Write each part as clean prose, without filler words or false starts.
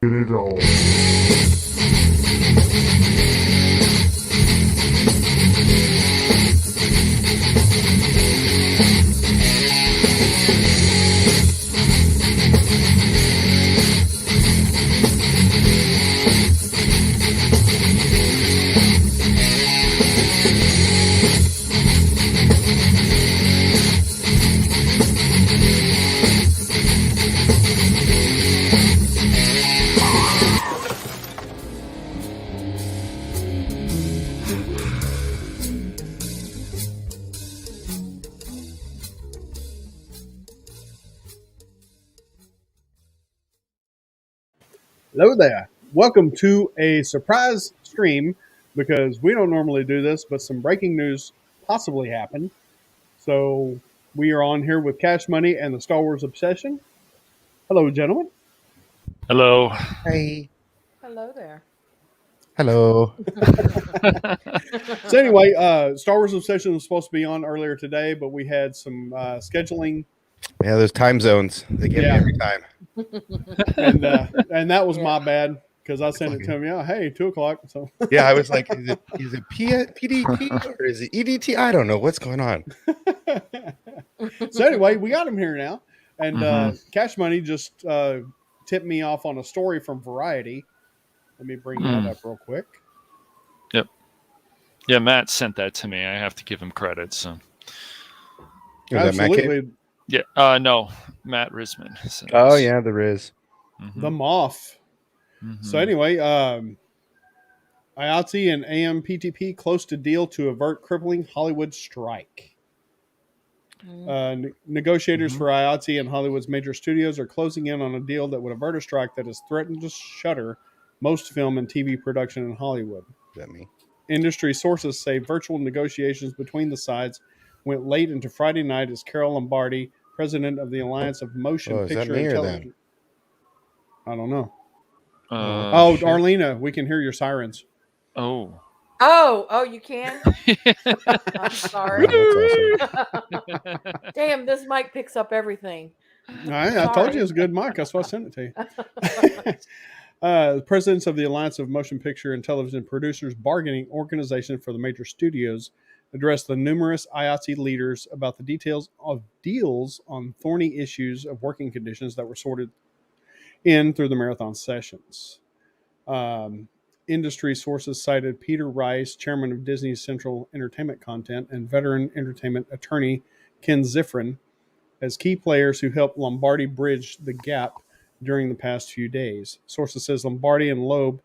Get it all. Hello there. Welcome to a surprise stream because we don't normally do this, but some breaking news possibly happened. So we are on here with Cash Money and the Star Wars Obsession. Hello, gentlemen. Hello. Hey. Hello there. Hello. So anyway, Star Wars Obsession was supposed to be on earlier today, but we had some scheduling. Yeah, those time zones. They get me every time. And that was my bad because I sent it to him. Yeah, hey, 2:00. So yeah, I was like, is it PDP or is it EDT? I don't know what's going on. So anyway, we got him here now, and Cash Money just tipped me off on a story from Variety. Let me bring that up real quick. Yep. Yeah, Matt sent that to me. I have to give him credit. So. Absolutely. Yeah. No, Matt Risman. Oh yeah, the Riz. The Moff. So anyway, IATSE and AMPTP close to deal to avert crippling Hollywood strike. Negotiators for IATSE and Hollywood's major studios are closing in on a deal that would avert a strike that has threatened to shutter most film and TV production in Hollywood. Is that me? Industry sources say virtual negotiations between the sides went late into Friday night as Carol Lombardi, president of the Alliance of Motion Picture and Television. I don't know. Arlena, we can hear your sirens. Oh, you can? I'm sorry. Damn, this mic picks up everything. I told you it was a good mic. That's why I sent it to you. The presidents of the Alliance of Motion Picture and Television Producers Bargaining Organization for the major studios addressed the numerous IATSE leaders about the details of deals on thorny issues of working conditions that were sorted in through the marathon sessions. Industry sources cited Peter Rice, chairman of Disney's Central Entertainment Content, and veteran entertainment attorney Ken Ziffren as key players who helped Lombardi bridge the gap during the past few days. Sources says Lombardi and Loeb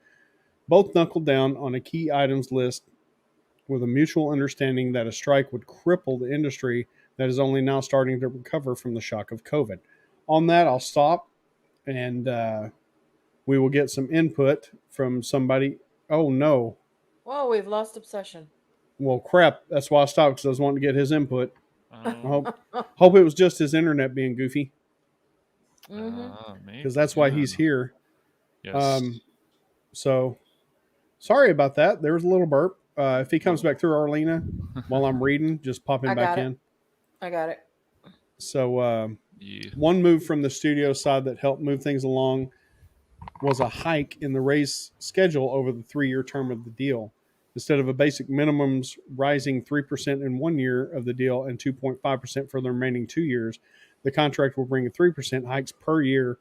both knuckled down on a key items list with a mutual understanding that a strike would cripple the industry that is only now starting to recover from the shock of COVID. On that, I'll stop, and we will get some input from somebody. Oh, no. Whoa, we've lost Obsession. Well, crap. That's why I stopped, because I was wanting to get his input. Hope it was just his internet being goofy. Because that's why he's here. Yes. So, sorry about that. There was a little burp. If he comes back through Arlena while I'm reading, just pop him back in. I got it. So, one move from the studio side that helped move things along was a hike in the raise schedule over the 3-year term of the deal. Instead of a basic minimums rising 3% in 1 year of the deal and 2.5% for the remaining 2 years, the contract will bring 3% hikes per year.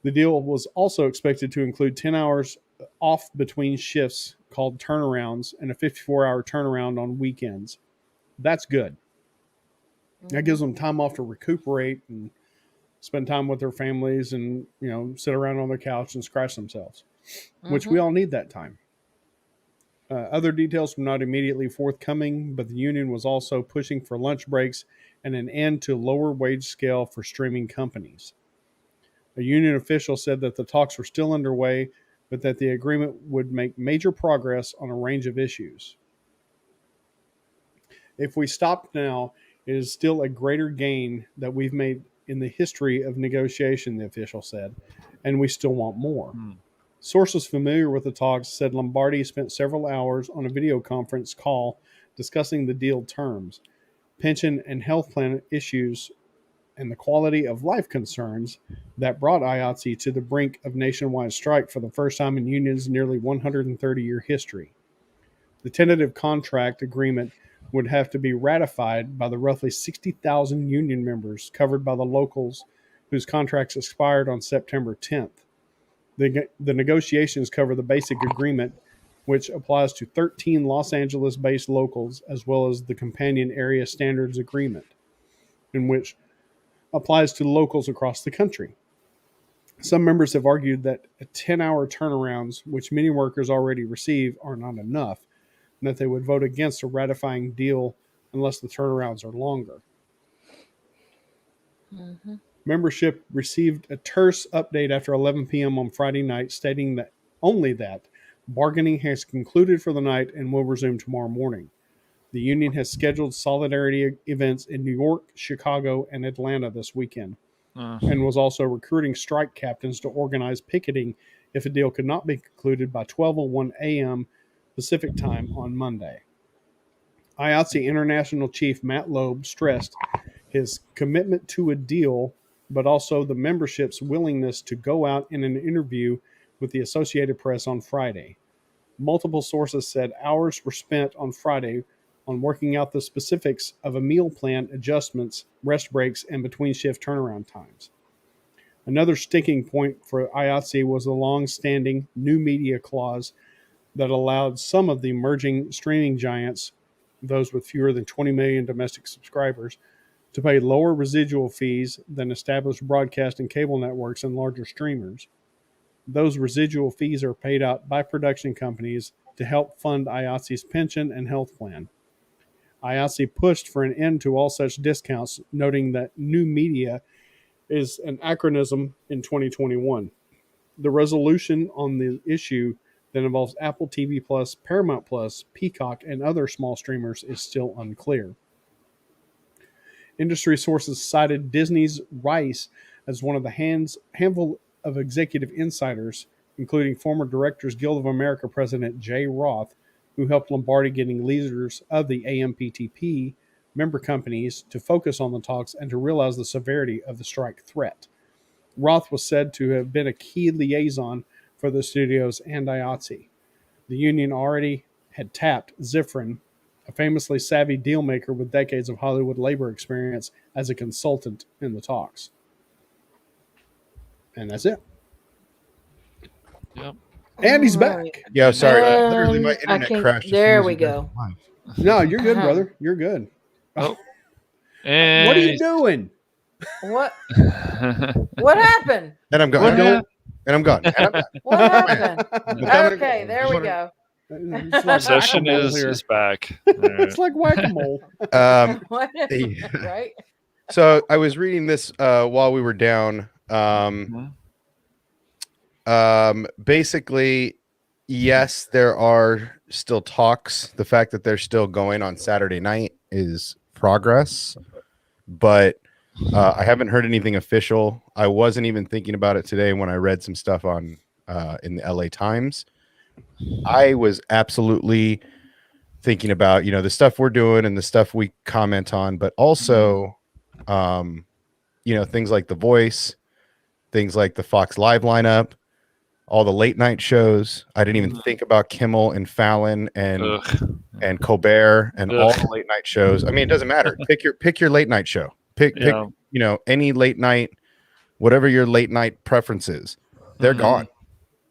The deal was also expected to include 10 hours off between shifts called turnarounds and a 54-hour turnaround on weekends. That's good. That gives them time off to recuperate and spend time with their families and, sit around on their couch and scratch themselves, which we all need that time. Other details were not immediately forthcoming, but the union was also pushing for lunch breaks and an end to lower wage scale for streaming companies. A union official said that the talks were still underway, but that the agreement would make major progress on a range of issues. If we stop now, it is still a greater gain that we've made in the history of negotiation, the official said, and we still want more. Sources familiar with the talks said Lombardi spent several hours on a video conference call discussing the deal terms, pension and health plan issues and the quality of life concerns that brought IATSE to the brink of nationwide strike for the first time in union's nearly 130-year history. The tentative contract agreement would have to be ratified by the roughly 60,000 union members covered by the locals whose contracts expired on September 10th. The negotiations cover the basic agreement, which applies to 13 Los Angeles-based locals, as well as the Companion Area Standards Agreement, in which applies to locals across the country. Some members have argued that 10-hour turnarounds, which many workers already receive, are not enough, and that they would vote against a ratifying deal unless the turnarounds are longer. Mm-hmm. Membership received a terse update after 11 p.m. on Friday night, stating that only that bargaining has concluded for the night and will resume tomorrow morning. The union has scheduled solidarity events in New York, Chicago, and Atlanta this weekend, and was also recruiting strike captains to organize picketing if a deal could not be concluded by 12:01 a.m. Pacific time on Monday. IATSE International Chief Matt Loeb stressed his commitment to a deal, but also the membership's willingness to go out in an interview with the Associated Press on Friday. Multiple sources said hours were spent on Friday on working out the specifics of a meal plan adjustments, rest breaks, and between shift turnaround times. Another sticking point for IATSE was the long-standing new media clause that allowed some of the emerging streaming giants, those with fewer than 20 million domestic subscribers, to pay lower residual fees than established broadcast and cable networks and larger streamers. Those residual fees are paid out by production companies to help fund IATSE's pension and health plan. IATSE pushed for an end to all such discounts, noting that new media is an acronym in 2021. The resolution on the issue that involves Apple TV+, Paramount+, Peacock, and other small streamers is still unclear. Industry sources cited Disney's Rice as one of the handful of executive insiders, including former Directors Guild of America President Jay Roth, who helped Lombardi getting leaders of the AMPTP member companies to focus on the talks and to realize the severity of the strike threat. Roth was said to have been a key liaison for the studios and IATSE. The union already had tapped Zifrin, a famously savvy dealmaker with decades of Hollywood labor experience, as a consultant in the talks. And that's it. Yep. And he's back. Yeah, sorry. Literally, my internet crashed. There we go. No, you're good, brother. You're good. Oh. And what are you doing? What? What happened? And I'm gone. And I'm gone. And I'm back. What happened? Okay, there we go. Like Session is back. It's like whack-a-mole. Right? So I was reading this while we were down. Basically, yes, there are still talks. The fact that they're still going on Saturday night is progress, but I haven't heard anything official. I wasn't even thinking about it today when I read some stuff on in the LA Times. I was absolutely thinking about, the stuff we're doing and the stuff we comment on, but also, things like The Voice, things like the Fox Live lineup, all the late night shows. I didn't even think about Kimmel and Fallon and Colbert and all the late night shows. I mean, it doesn't matter. Pick your late night show. Pick any late night, whatever your late night preference is. They're gone,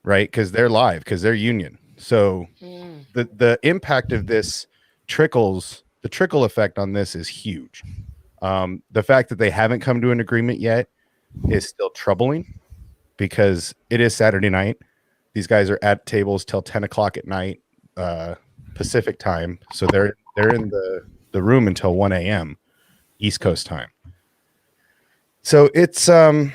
right? Because they're live, because they're union. So the impact of this the trickle effect on this is huge. The fact that they haven't come to an agreement yet is still troubling, because it is Saturday night. These guys are at tables till 10 o'clock at night, Pacific time. So they're in the room until 1 a.m. East Coast time. So it's the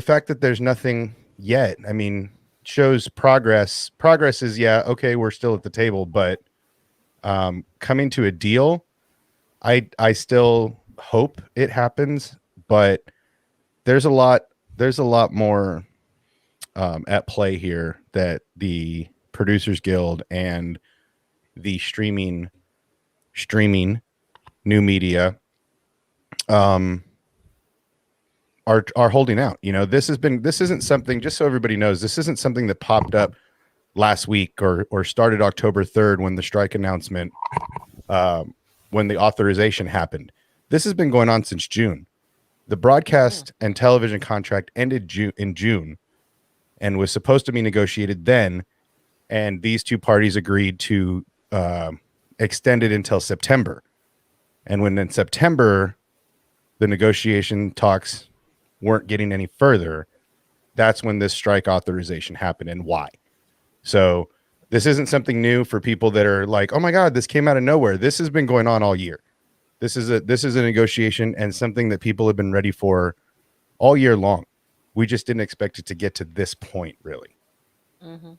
fact that there's nothing yet, I mean, shows progress. Progress is, okay, we're still at the table, but coming to a deal, I still hope it happens, but there's a lot more at play here that the Producers Guild and the streaming new media are holding out. You know, this isn't something, just so everybody knows, this isn't something that popped up last week or started October 3rd when the strike announcement, when the authorization happened. This has been going on since June. The broadcast and television contract ended in June and was supposed to be negotiated then. And these two parties agreed to extend it until September. And when in September, the negotiation talks weren't getting any further, that's when this strike authorization happened and why. So this isn't something new for people that are like, oh my God, this came out of nowhere. This has been going on all year. This is a negotiation and something that people have been ready for all year long. We just didn't expect it to get to this point, really. Mm-hmm.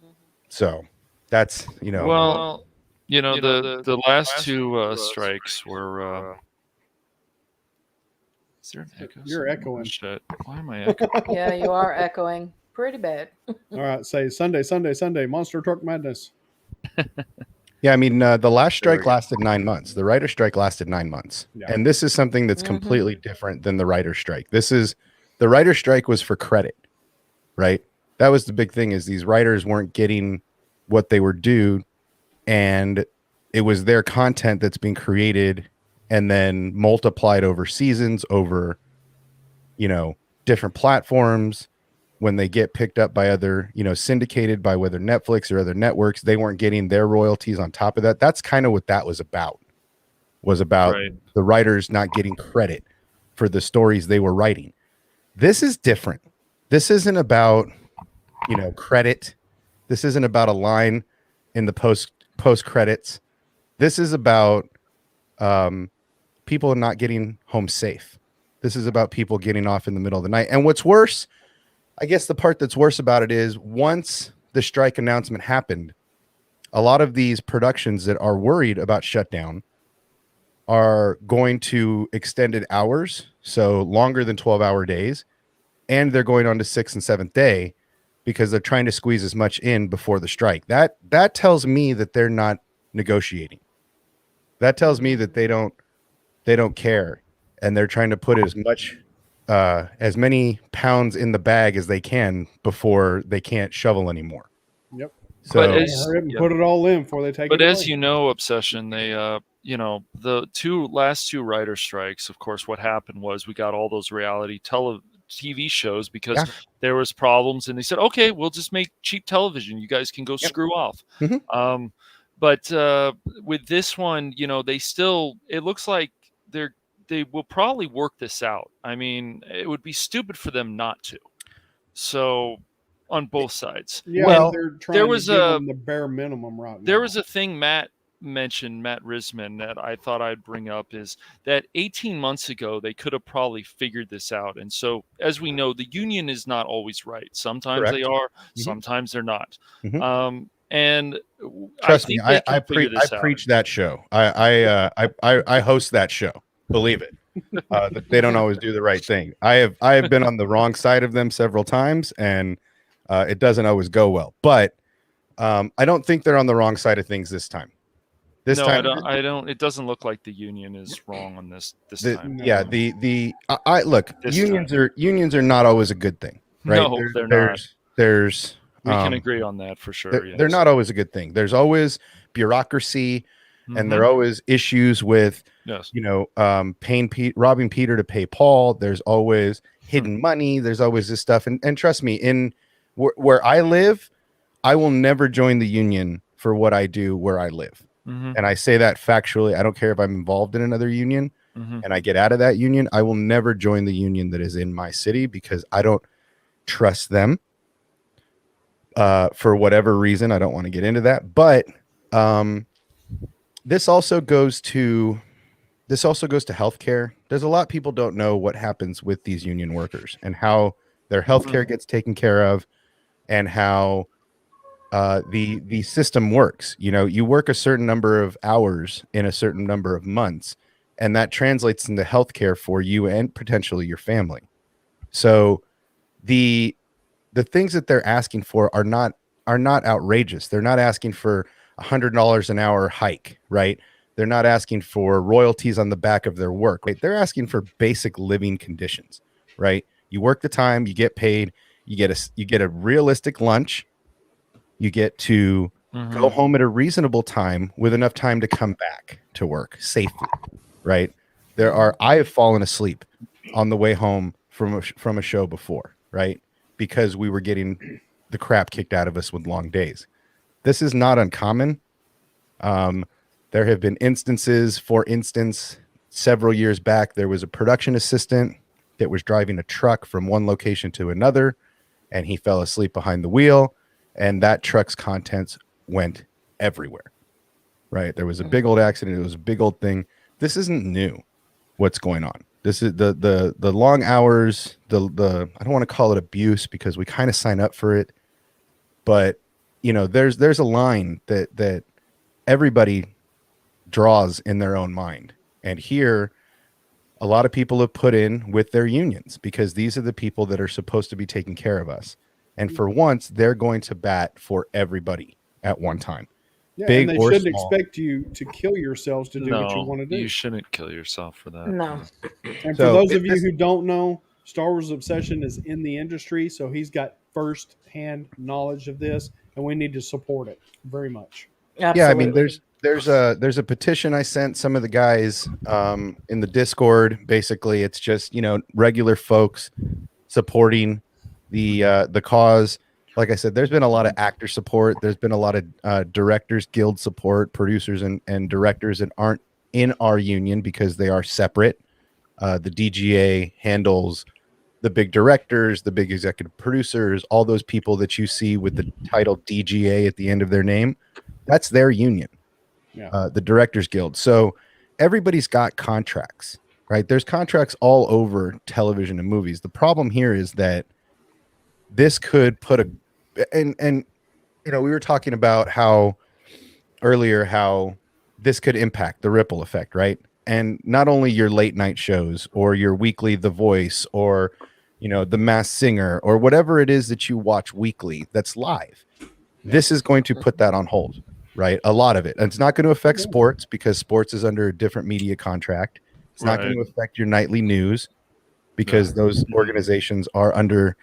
So that's, you know. Well, you know, the last two strikes were. Is there an echo? You're echoing. Shit. Why am I echoing? Yeah, you are echoing pretty bad. All right, say Sunday, Monster Truck Madness. Yeah, I mean, the last strike lasted 9 months. The writer strike lasted 9 months. Yeah. And this is something that's completely different than the writer strike. The writer strike was for credit, right? That was the big thing, is these writers weren't getting what they were due, and it was their content that's being created and then multiplied over seasons, over, you know, different platforms. When they get picked up by other, you know, syndicated by whether Netflix or other networks, they weren't getting their royalties on top of that. That's kind of what that was about right. The writers not getting credit for the stories they were writing. This is different. This isn't about, you know, credit. This isn't about a line in the post credits. This is about people not getting home safe. This is about people getting off in the middle of the night. And what's worse, I guess the part that's worse about it is, once the strike announcement happened, a lot of these productions that are worried about shutdown are going to extended hours, so longer than 12-hour days, and they're going on to 6th and 7th day because they're trying to squeeze as much in before the strike. That tells me that they're not negotiating. That tells me that they don't care, and they're trying to put as many pounds in the bag as they can before they can't shovel anymore. Yep. So put it all in before they take it. But as you know, Obsession, they you know, the last two writer strikes, of course, what happened was we got all those reality TV shows because there was problems, and they said, okay, we'll just make cheap television. You guys can go screw off. Mm-hmm. But with this one, you know, it looks like they will probably work this out. I mean, it would be stupid for them not to. So, on both sides. Yeah, well, they're trying to give them the bare minimum right now. There was a thing Matt mentioned, Matt Risman, that I thought I'd bring up, is that 18 months ago, they could have probably figured this out. And so, as we know, the union is not always right. Sometimes they are, sometimes they're not. Mm-hmm. And trust me, I preach that show. I host that show. Believe it. They don't always do the right thing. I have been on the wrong side of them several times, and it doesn't always go well. But I don't think they're on the wrong side of things this time. I don't. It doesn't look like the union is wrong on this time. Yeah. Look. Unions are not always a good thing, right? No, they're not. We can Um, agree on that for sure. They're not always a good thing. There's always bureaucracy, and there are always issues with, robbing Peter to pay Paul. There's always hidden money. There's always this stuff. And trust me, in where I live, I will never join the union for what I do where I live. Mm-hmm. And I say that factually. I don't care if I'm involved in another union and I get out of that union. I will never join the union that is in my city because I don't trust them. For whatever reason, I don't want to get into that. But this also goes to healthcare. There's a lot people don't know what happens with these union workers and how their healthcare gets taken care of, and how the system works. You know, you work a certain number of hours in a certain number of months, and that translates into healthcare for you and potentially your family. So the things that they're asking for are not outrageous. They're not asking for $100 an hour hike, right? They're not asking for royalties on the back of their work, right? They're asking for basic living conditions, right? You work the time, you get paid, you get a realistic lunch, you get to go home at a reasonable time with enough time to come back to work safely, right? I have fallen asleep on the way home from a show before, right? Because we were getting the crap kicked out of us with long days. This is not uncommon. There have been instances, for instance, several years back, there was a production assistant that was driving a truck from one location to another, and he fell asleep behind the wheel, and that truck's contents went everywhere, right? There was a big old accident. It was a big old thing. This isn't new, what's going on. This is the long hours, the I don't want to call it abuse because we kind of sign up for it, but you know, there's a line that everybody draws in their own mind. And here, a lot of people have put in with their unions because these are the people that are supposed to be taking care of us. And for once, they're going to bat for everybody at one time. Yeah, big and they or shouldn't small. expect you to kill yourselves to do what you want to do. You shouldn't kill yourself for that. No. And for those of you who don't know, Star Wars Obsession is in the industry, so he's got first-hand knowledge of this, and we need to support it very much. Absolutely. Yeah, I mean, there's a petition I sent some of the guys in the Discord. Basically, it's just, you know, regular folks supporting the cause. Like I said, there's been a lot of actor support. There's been a lot of directors guild support, producers and directors that aren't in our union because they are separate. The DGA handles the big directors, the big executive producers, all those people that you see with the title DGA at the end of their name. That's their union, the Directors Guild. So everybody's got contracts, right? There's contracts all over television and movies. The problem here is that this could put and you know, we were talking about how this could impact the ripple effect, right? And not only your late night shows or your weekly The Voice or, you know, The Masked Singer or whatever it is that you watch weekly that's live. This is going to put that on hold, right? A lot of it. And it's not going to affect sports because sports is under a different media contract. It's not going to affect your nightly news because those organizations are under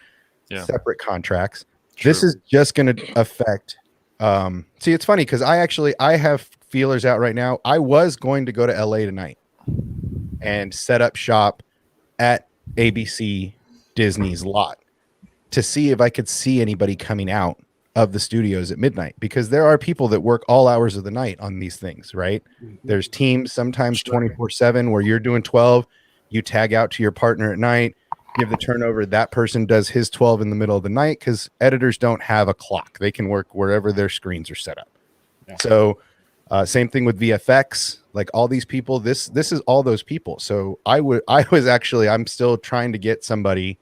separate contracts. True. This is just going to affect. See, it's funny because I have feelers out right now. I was going to go to LA tonight and set up shop at ABC Disney's lot to see if I could see anybody coming out of the studios at midnight, because there are people that work all hours of the night on these things, right? There's teams sometimes 24/7 where you're doing 12, you tag out to your partner at night, give the turnover, that person does his 12 in the middle of the night because editors don't have a clock. They can work wherever their screens are set up. Yeah. So same thing with VFX, like all these people, this is all those people. So I'm still trying to get somebody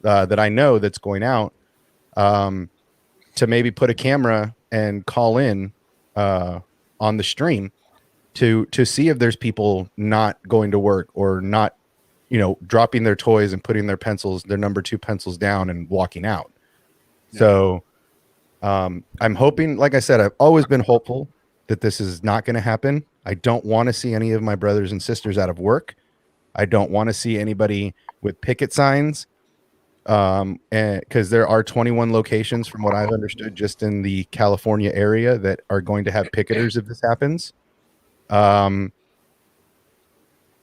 that I know that's going out to maybe put a camera and call in on the stream to see if there's people not going to work or not, you know, dropping their toys and putting their number 2 pencils down and walking out. Yeah. So I'm hoping, like I said, I've always been hopeful that this is not going to happen. I don't want to see any of my brothers and sisters out of work. I don't want to see anybody with picket signs. And because there are 21 locations from what I've understood just in the California area that are going to have picketers if this happens.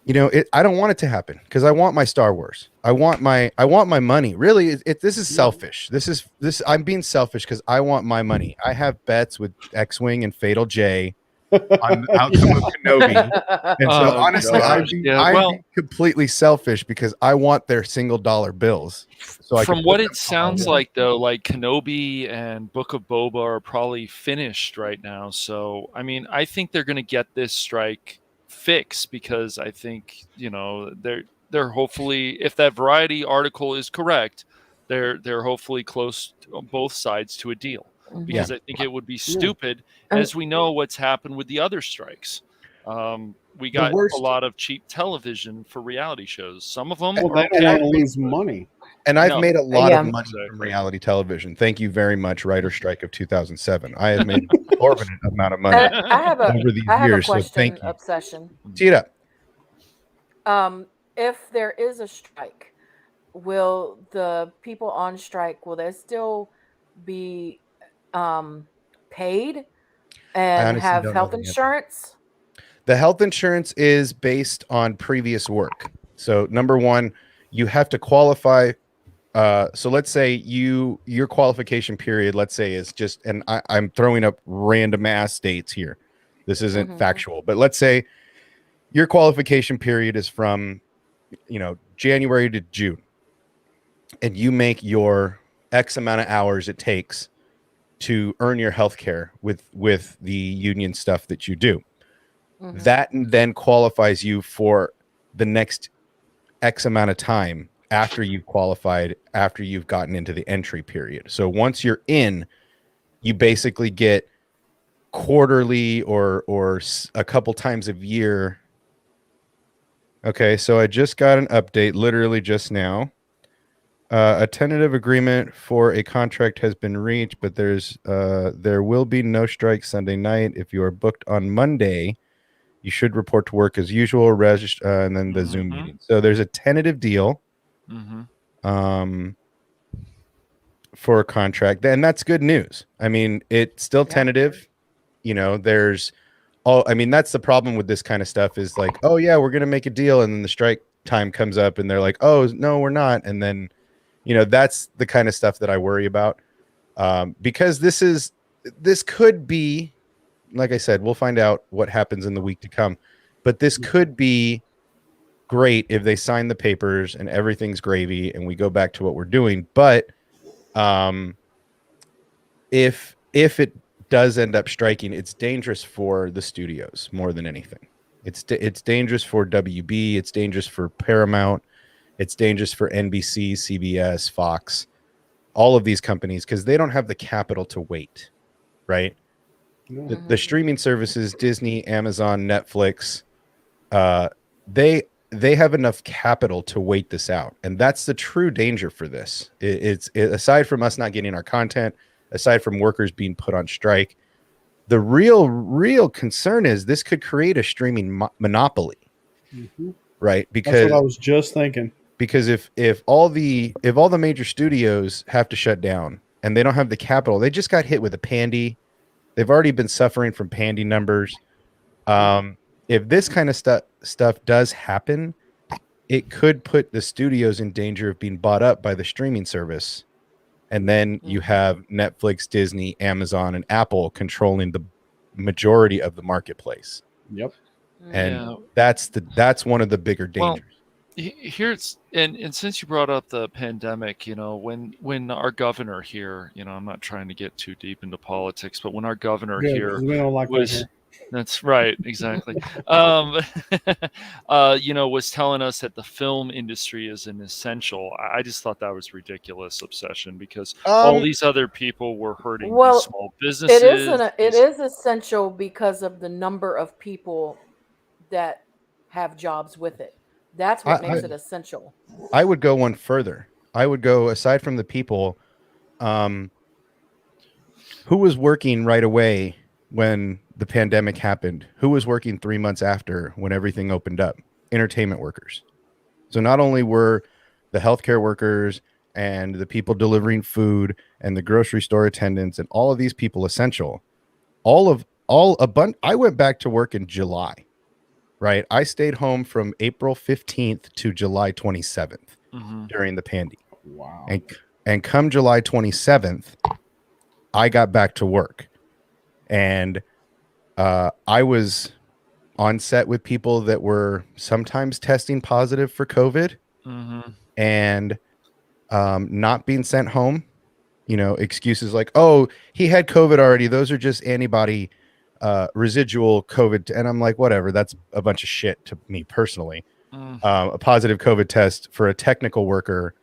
You know, I don't want it to happen because I want my Star Wars. I want my money. Really, this is selfish. I'm being selfish because I want my money. I have bets with X-Wing and Fatal J on the outcome of Kenobi, and so honestly, I'm being completely selfish because I want their $1 bills. So from what it sounds like, though, like Kenobi and Book of Boba are probably finished right now. So I mean, I think they're going to get this strike fixed because I think, you know, they're hopefully, if that Variety article is correct, they're hopefully close on both sides to a deal, because I think it would be stupid, as we know what's happened with the other strikes. We got a lot of cheap television for reality shows. Some of them lose money. And I've made a lot of money from reality television. Thank you very much, Writer Strike of 2007. I have made an exorbitant amount of money over these years. So thank you. Obsession. Tee it up. If there is a strike, will the people on strike, will they still be paid and honestly have don't know health the answer. insurance? The health insurance is based on previous work. So number one, you have to qualify. So let's say your qualification period, let's say, is just, and I'm throwing up random ass dates here. This isn't factual, but let's say your qualification period is from, January to June, and you make your X amount of hours it takes to earn your health care with the union stuff that you do. That then qualifies you for the next X amount of time after you've qualified, after you've gotten into the entry period. So once you're in, you basically get quarterly or a couple times a year. Okay, so I just got an update literally just now. A tentative agreement for a contract has been reached, but there will be no strike Sunday night. If you are booked on Monday, you should report to work as usual, and then the Zoom meeting. So there's a tentative deal for a contract, and that's good news. I mean, it's still tentative. That's the problem with this kind of stuff is like, oh yeah, we're gonna make a deal, and then the strike time comes up, and they're like, oh no, we're not, and then that's the kind of stuff that I worry about, because this could be, like I said, we'll find out what happens in the week to come, but this could be great if they sign the papers and everything's gravy and we go back to what we're doing. But if it does end up striking, it's dangerous for the studios more than anything. It's dangerous for WB. It's dangerous for Paramount. It's dangerous for NBC, CBS, Fox, all of these companies, because they don't have the capital to wait, right? The streaming services, Disney, Amazon, Netflix, they have enough capital to wait this out, and that's the true danger for this. It's aside from us not getting our content, aside from workers being put on strike, the real concern is this could create a streaming monopoly, right? Because that's what I was just thinking. Because if all the major studios have to shut down and they don't have the capital, they just got hit with a pandy. They've already been suffering from pandy numbers. If this kind of stuff does happen, it could put the studios in danger of being bought up by the streaming service. And then you have Netflix, Disney, Amazon, and Apple controlling the majority of the marketplace. Yep. And that's one of the bigger dangers. Here's and since you brought up the pandemic, when our governor here, I'm not trying to get too deep into politics, but when our governor here we don't like was, that's right, exactly. Was telling us that the film industry is an essential. I just thought that was ridiculous obsession, because all these other people were hurting these small businesses. It is essential because of the number of people that have jobs with it. That's what makes it essential. I would go one further. I would go, aside from the people, who was working right away when the pandemic happened? Who was working 3 months after when everything opened up? Entertainment workers. So not only were the healthcare workers and the people delivering food and the grocery store attendants and all of these people essential, I went back to work in July. Right. I stayed home from April 15th to July 27th during the pandy. Wow. And come July 27th, I got back to work. And I was on set with people that were sometimes testing positive for COVID and not being sent home. Excuses like, oh, he had COVID already. Those are just antibody residual COVID, and I'm like, whatever, that's a bunch of shit to me personally. A positive COVID test for a technical worker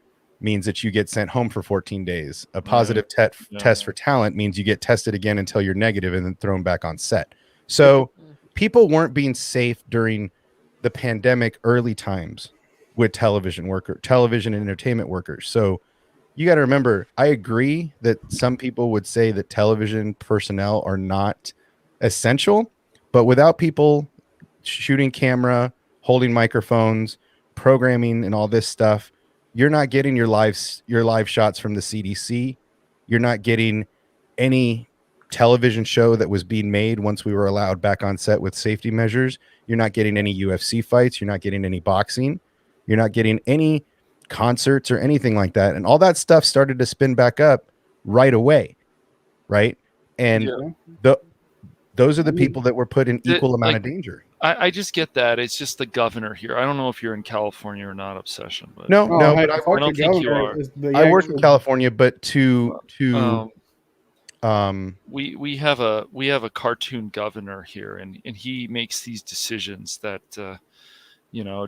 means that you get sent home for 14 days. A positive test for talent means you get tested again until you're negative and then thrown back on set. So people weren't being safe during the pandemic early times with television and entertainment workers. So you got to remember, I agree that some people would say that television personnel are not essential, but without people shooting camera, holding microphones, programming, and all this stuff, you're not getting your live shots from the CDC. You're not getting any television show that was being made once we were allowed back on set with safety measures. You're not getting any UFC fights. You're not getting any boxing. You're not getting any concerts or anything like that. And all that stuff started to spin back up right away. Right. And those are the people that were put in equal amount of danger. I just get that. It's just the governor here. I don't know if you're in California or not, Obsession. But no, but I don't think you are. I work in California, but we have a cartoon governor here, and he makes these decisions that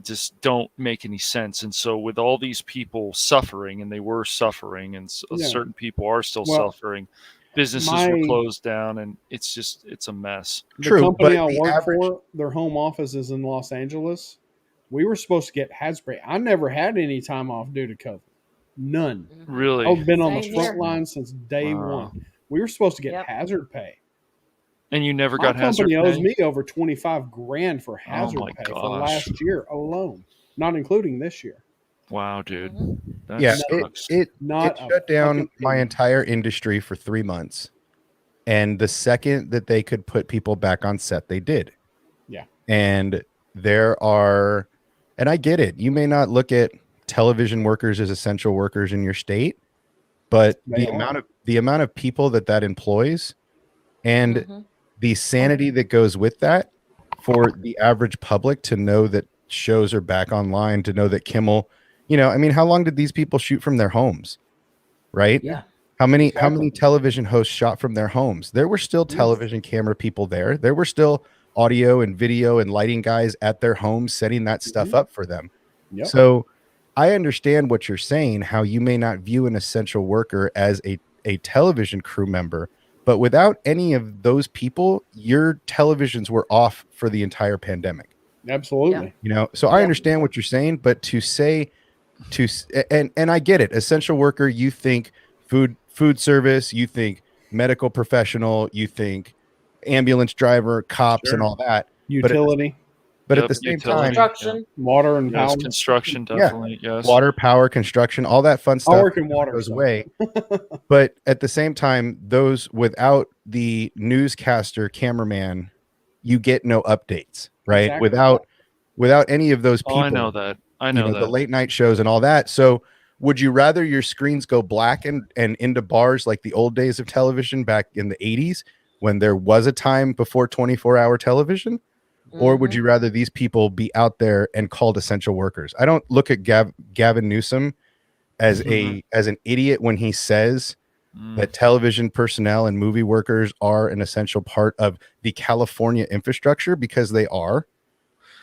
just don't make any sense. And so with all these people suffering, and they were suffering, and certain people are still suffering, businesses were closed down, and it's a mess. The company I work for, their home office is in Los Angeles. We were supposed to get hazard pay. I never had any time off due to COVID. None. Really? I've been on the front line since day one. We were supposed to get hazard pay. And you never got hazard pay? My company owes me over $25,000 for hazard pay for last year alone, not including this year. Wow, dude. It shut down my entire industry for 3 months. And the second that they could put people back on set, they did. Yeah. And and I get it. You may not look at television workers as essential workers in your state, but the amount of people that employs and the sanity that goes with that for the average public to know that shows are back online, to know that Kimmel, how long did these people shoot from their homes? Right? Yeah. How many television hosts shot from their homes? There were still television camera people there. There were still audio and video and lighting guys at their homes setting that stuff up for them. Yep. So I understand what you're saying, how you may not view an essential worker as a television crew member, but without any of those people, your televisions were off for the entire pandemic. Absolutely. So I understand what you're saying, but to say and I get it. Essential worker, you think food service, you think medical professional, you think ambulance driver, cops, and all that. Utility. But at the same time, construction, water and power. Construction, definitely. Yes. Water, power, construction, all that fun stuff. I work in water, goes away. But at the same time, those without the newscaster, cameraman, you get no updates, right? Exactly. Without any of those people. I know that. The late night shows and all that. So would you rather your screens go black and into bars like the old days of television back in the 80s when there was a time before 24-hour television? Or would you rather these people be out there and called essential workers? I don't look at Gavin Newsom as an idiot when he says that television personnel and movie workers are an essential part of the California infrastructure, because they are.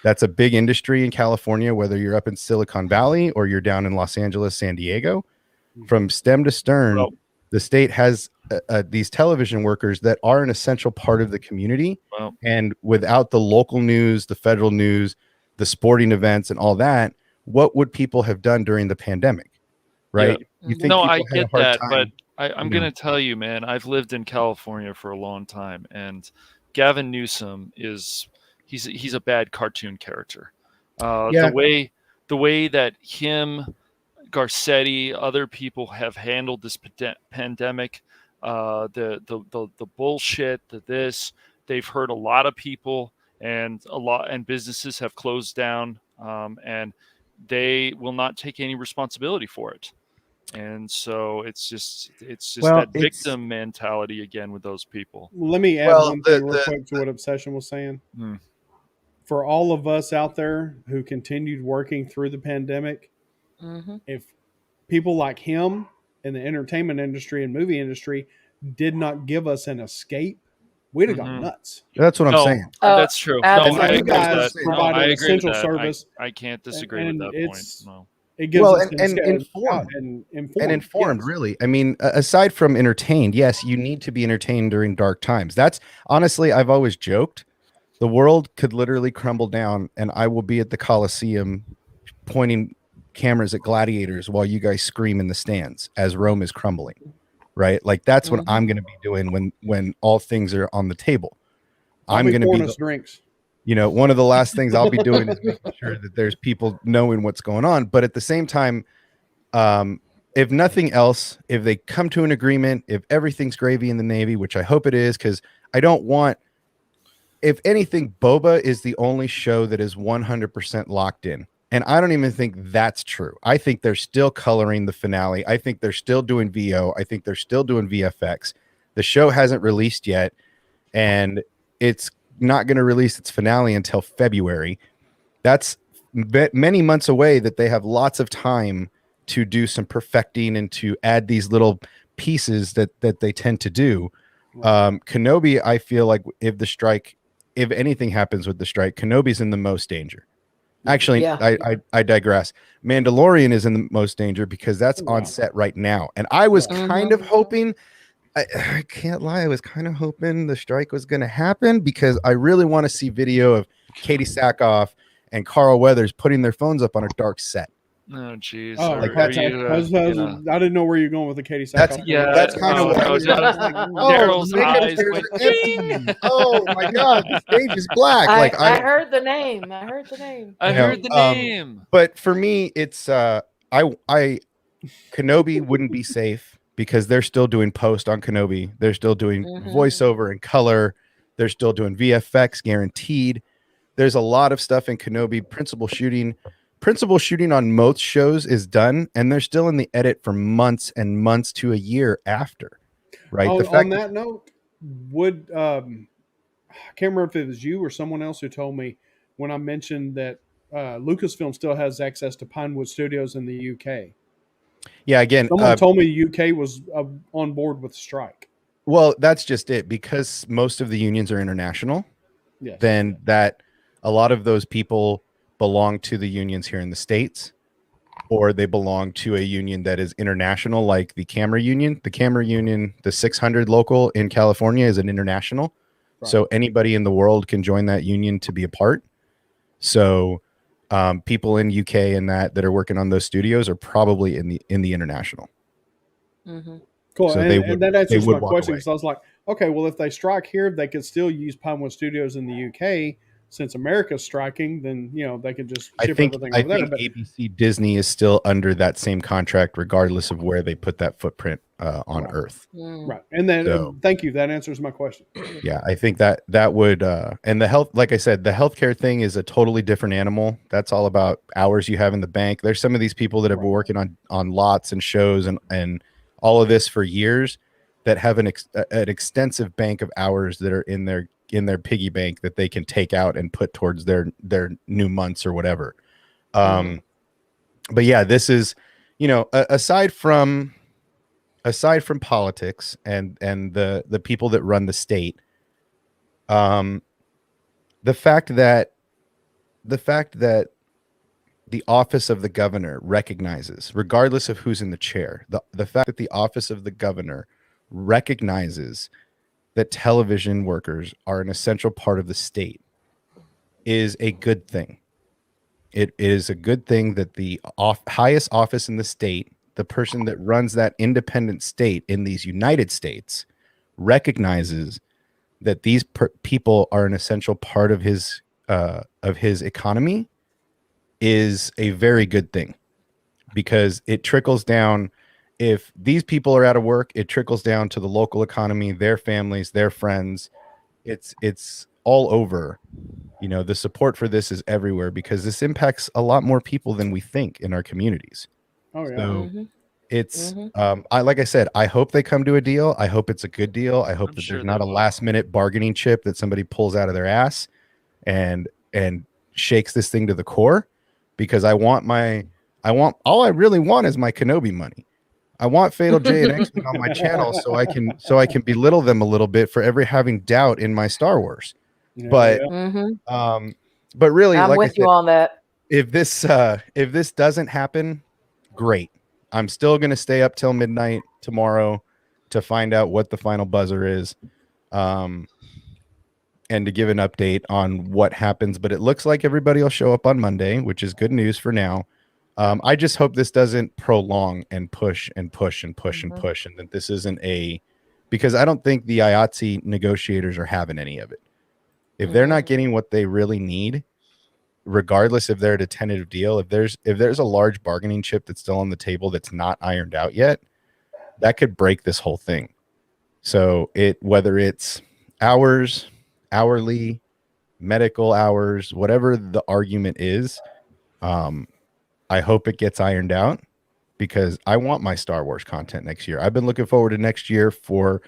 That's a big industry in California, whether you're up in Silicon Valley or you're down in Los Angeles, San Diego. From stem to stern, the state has these television workers that are an essential part of the community. Wow. And without the local news, the federal news, the sporting events and all that, what would people have done during the pandemic? Right? Yeah. No, I get that, but I'm going to tell you, man, I've lived in California for a long time, and Gavin Newsom he's a bad cartoon character. The way that him, Garcetti, other people have handled this pandemic, the bullshit, they've hurt a lot of people, and businesses have closed down, and they will not take any responsibility for it. And so it's just that victim mentality again with those people. Let me add one thing real quick to what Obsession was saying. For all of us out there who continued working through the pandemic, if people like him in the entertainment industry and movie industry did not give us an escape, we'd have gone nuts. That's what I'm saying. That's true. I agree with that. Provided essential service. I can't disagree with that point. No. It gives us informed, really. I mean, aside from entertained, yes, you need to be entertained during dark times. That's honestly, I've always joked, the world could literally crumble down and I will be at the Coliseum pointing cameras at gladiators while you guys scream in the stands as Rome is crumbling, right? Like that's what I'm going to be doing when all things are on the table. I'm going to be drinks. One of the last things I'll be doing is making sure that there's people knowing what's going on. But at the same time, If nothing else, if they come to an agreement, if everything's gravy in the Navy, which I hope it is, because I don't want, if anything, Boba is the only show that is 100% locked in. And I don't even think that's true. I think they're still coloring the finale. I think they're still doing VO. I think they're still doing VFX. The show hasn't released yet, and it's not going to release its finale until February. That's many months away that they have lots of time to do some perfecting and to add these little pieces that they tend to do. Kenobi, I feel like if anything happens with the strike, Kenobi's in the most danger. Actually, yeah. I digress. Mandalorian is in the most danger because that's on set right now. And I was kind of hoping, I can't lie, I was kind of hoping the strike was going to happen because I really want to see video of Katie Sackhoff and Carl Weathers putting their phones up on a dark set. Oh, jeez. Oh, like I didn't know where you're going with the Katie Sackhoff. That's kind of what I was like. Daryl's eyes went, oh my God, the stage is black. I heard the name. I heard the name. But for me, it's Kenobi wouldn't be safe because they're still doing post on Kenobi. They're still doing voiceover and color. They're still doing VFX guaranteed. There's a lot of stuff in Kenobi. Principal shooting on most shows is done, and they're still in the edit for months and months to a year after. Right. On that note, I can't remember if it was you or someone else who told me when I mentioned that Lucasfilm still has access to Pinewood Studios in the UK. Yeah, again, someone told me UK was on board with the strike. Well, that's just it, because most of the unions are international. Yes. Then that a lot of those people belong to the unions here in the States, or they belong to a union that is international, like the camera union. The camera union, the 600 local in California, is an international. Right. So anybody in the world can join that union to be a part. So people in UK and that are working on those studios are probably in the international. Mm-hmm. Cool. So and that answers my question, because I was like, okay, well, if they strike here, they could still use Pinewood Studios in the UK. Since America's striking, then they can just ship everything over there. I think ABC Disney is still under that same contract, regardless of where they put that footprint on Earth. Right, and then thank you. That answers my question. Yeah, I think that would and the health, like I said, the healthcare thing is a totally different animal. That's all about hours you have in the bank. There's some of these people that have been working on lots and shows and all of this for years that have an extensive bank of hours that are in their piggy bank that they can take out and put towards their new months or whatever. But yeah, this is, aside from politics and the people that run the state, the fact that the office of the governor recognizes, regardless of who's in the chair, the fact that the office of the governor recognizes that television workers are an essential part of the state is a good thing. It is a good thing that the highest office in the state, the person that runs that independent state in these United States, recognizes that these people are an essential part of his economy, is a very good thing, because it trickles down. If these people are out of work, it trickles down to the local economy, their families, their friends. It's all over. The support for this is everywhere, because this impacts a lot more people than we think in our communities. Oh yeah. So it's like I said, I hope they come to a deal. I hope it's a good deal. I hope there's not a last minute bargaining chip that somebody pulls out of their ass and shakes this thing to the core, because all I really want is my Kenobi money. I want Fatal J and X-Men on my channel so I can belittle them a little bit for ever having doubt in my Star Wars. Yeah, but really, I'm with you on that. If this doesn't happen, great. I'm still gonna stay up till midnight tomorrow to find out what the final buzzer is, and to give an update on what happens. But it looks like everybody will show up on Monday, which is good news for now. I just hope this doesn't prolong and push and push and push and push, and that this isn't because I don't think the IATSE negotiators are having any of it. If they're not getting what they really need, regardless if they're at a tentative deal, if there's a large bargaining chip that's still on the table that's not ironed out yet, that could break this whole thing. So whether it's hours, hourly, medical hours, whatever the argument is, I hope it gets ironed out, because I want my Star Wars content next year. I've been looking forward to next year for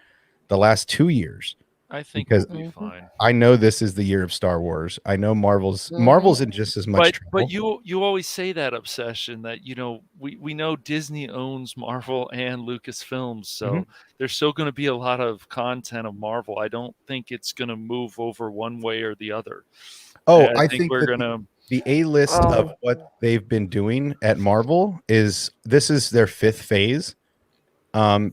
the last 2 years. I think because we'll be fine. I know this is the year of Star Wars. I know Marvel's in just as much trouble. But you always say that, Obsession, that we know Disney owns Marvel and Lucasfilms, so there's still going to be a lot of content of Marvel. I don't think it's going to move over one way or the other. Oh, I think we're going to the A-list of what they've been doing at Marvel is their 5th phase.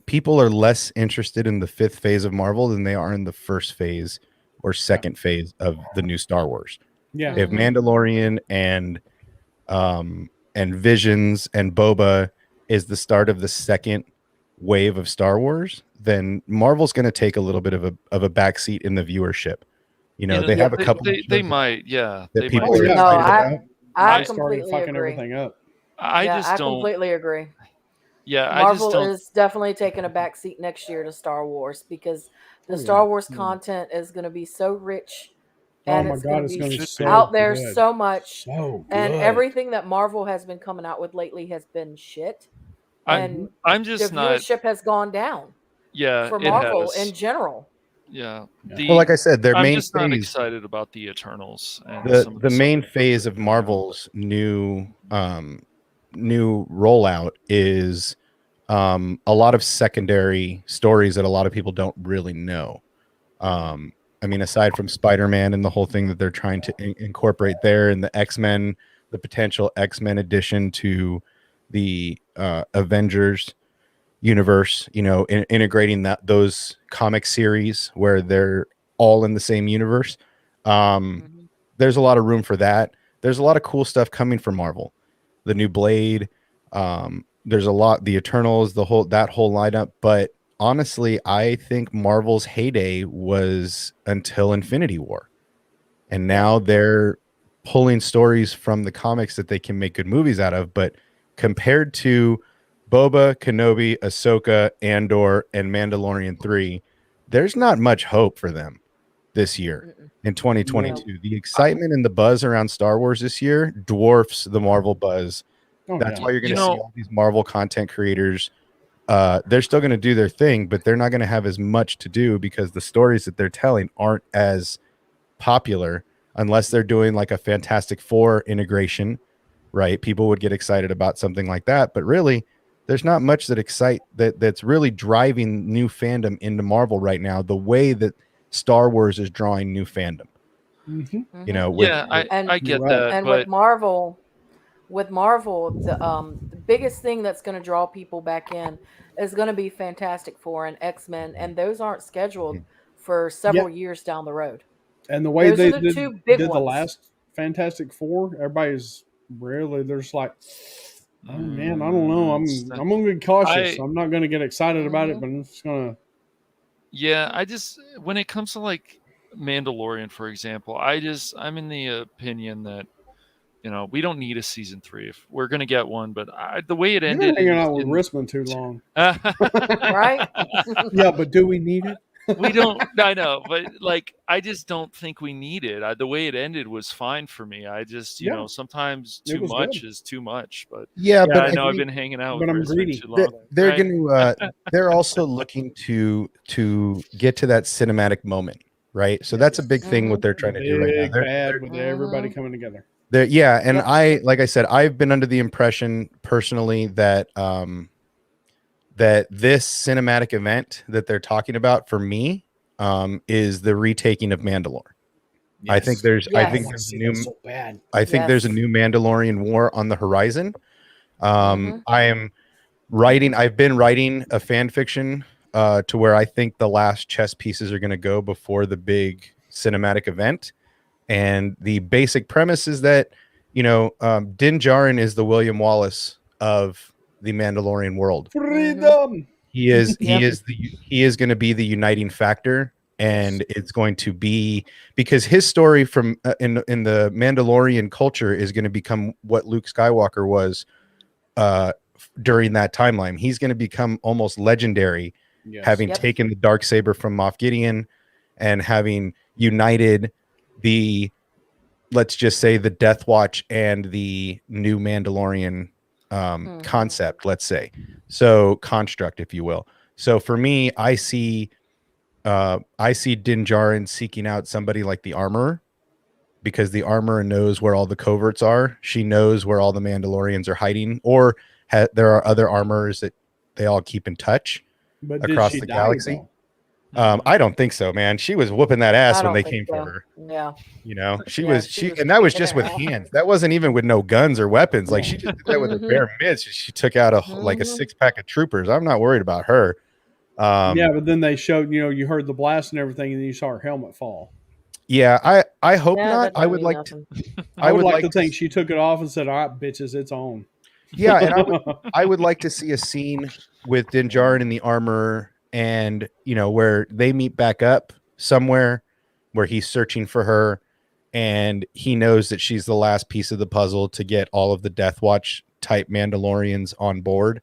People are less interested in the 5th phase of Marvel than they are in the 1st phase or 2nd phase of the new Star Wars. Yeah. If Mandalorian and Visions and Boba is the start of the 2nd wave of Star Wars, then Marvel's going to take a little bit of a backseat in the viewership. They have a couple. They might, yeah. That people might. are excited about. I started completely fucking agree. everything up. I completely agree. Yeah, Marvel is definitely taking a backseat next year to Star Wars, because the Star Wars content is going to be so rich, and it's going to be so out there good. so much, so and everything that Marvel has been coming out with lately has been shit. And I'm just the not. viewership has gone down. Yeah, for Marvel in general. Yeah. Well, like I said, their I'm main just phase. not excited about the Eternals. And the main phase of Marvel's new rollout is a lot of secondary stories that a lot of people don't really know. I mean, aside from Spider-Man and the whole thing that they're trying to incorporate there, and the X-Men, the potential X-Men addition to the Avengers universe, integrating those comic series where they're all in the same universe. There's a lot of room for that. There's a lot of cool stuff coming from Marvel. The new Blade, there's a lot, the Eternals, that whole lineup. But honestly, I think Marvel's heyday was until Infinity War. And now they're pulling stories from the comics that they can make good movies out of. But compared to Boba, Kenobi, Ahsoka, Andor, and Mandalorian 3, there's not much hope for them this year in 2022. No. The excitement and the buzz around Star Wars this year dwarfs the Marvel buzz. That's why you're going to see all these Marvel content creators. They're still going to do their thing, but they're not going to have as much to do because the stories that they're telling aren't as popular unless they're doing like a Fantastic Four integration, right? People would get excited about something like that, but really there's not much that's really driving new fandom into Marvel right now, the way that Star Wars is drawing new fandom. I get that. And but... with Marvel, the biggest thing that's going to draw people back in is going to be Fantastic Four and X-Men, and those aren't scheduled for several years down the road. And the way they did the last Fantastic Four, everybody's really, there's like, oh man, I don't know. I'm going to be cautious. I'm not going to get excited about it, but I'm just going to. Yeah, when it comes to like Mandalorian, for example, I'm in the opinion that, we don't need a season 3 if we're going to get one, but the way it ended. You're hanging out with Risman too long. Right? Yeah, but do we need it? We don't. I know, but I just don't think we need it. The way it ended was fine for me. I just, sometimes too much is too much. But but I know I've been hanging out with Risman too long. They're going to. They're also looking to get to that cinematic moment, right? So that's a big thing what they're trying to do right now. They're with everybody coming together. And like I said, I've been under the impression personally that that this cinematic event that they're talking about for me is the retaking of Mandalore. Yes. I think there's there's a new there's a new Mandalorian war on the horizon. I've been writing a fan fiction to where I think the last chess pieces are going to go before the big cinematic event. And the basic premise is that, Din Djarin is the William Wallace of the Mandalorian world. Freedom. He is going to be the uniting factor and it's going to be because his story from in the Mandalorian culture is going to become what Luke Skywalker was during that timeline. He's going to become almost legendary, having taken the Darksaber from Moff Gideon and having united the, let's just say, the Death Watch and the new Mandalorian concept, let's say, so construct, if you will. So for me, I see Din Djarin seeking out somebody like the Armorer, because the Armorer knows where all the coverts are. She knows where all the Mandalorians are hiding, or there are other armorers that they all keep in touch across the galaxy. I don't think so, man. She was whooping that ass when they came for her. Yeah. You know, she was and that was just with hands. That wasn't even with no guns or weapons. Like, she just did that with her bare mitts. She took out a 6-pack of troopers. I'm not worried about her. But then they showed, you heard the blast and everything, and then you saw her helmet fall. Yeah, I hope not. I would like to. I would like to think she took it off and said, "All right, bitches, it's on." Yeah, and I would like to see a scene with Din Djarin and the Armorer, and where they meet back up somewhere, where he's searching for her, and he knows that she's the last piece of the puzzle to get all of the Death Watch type Mandalorians on board,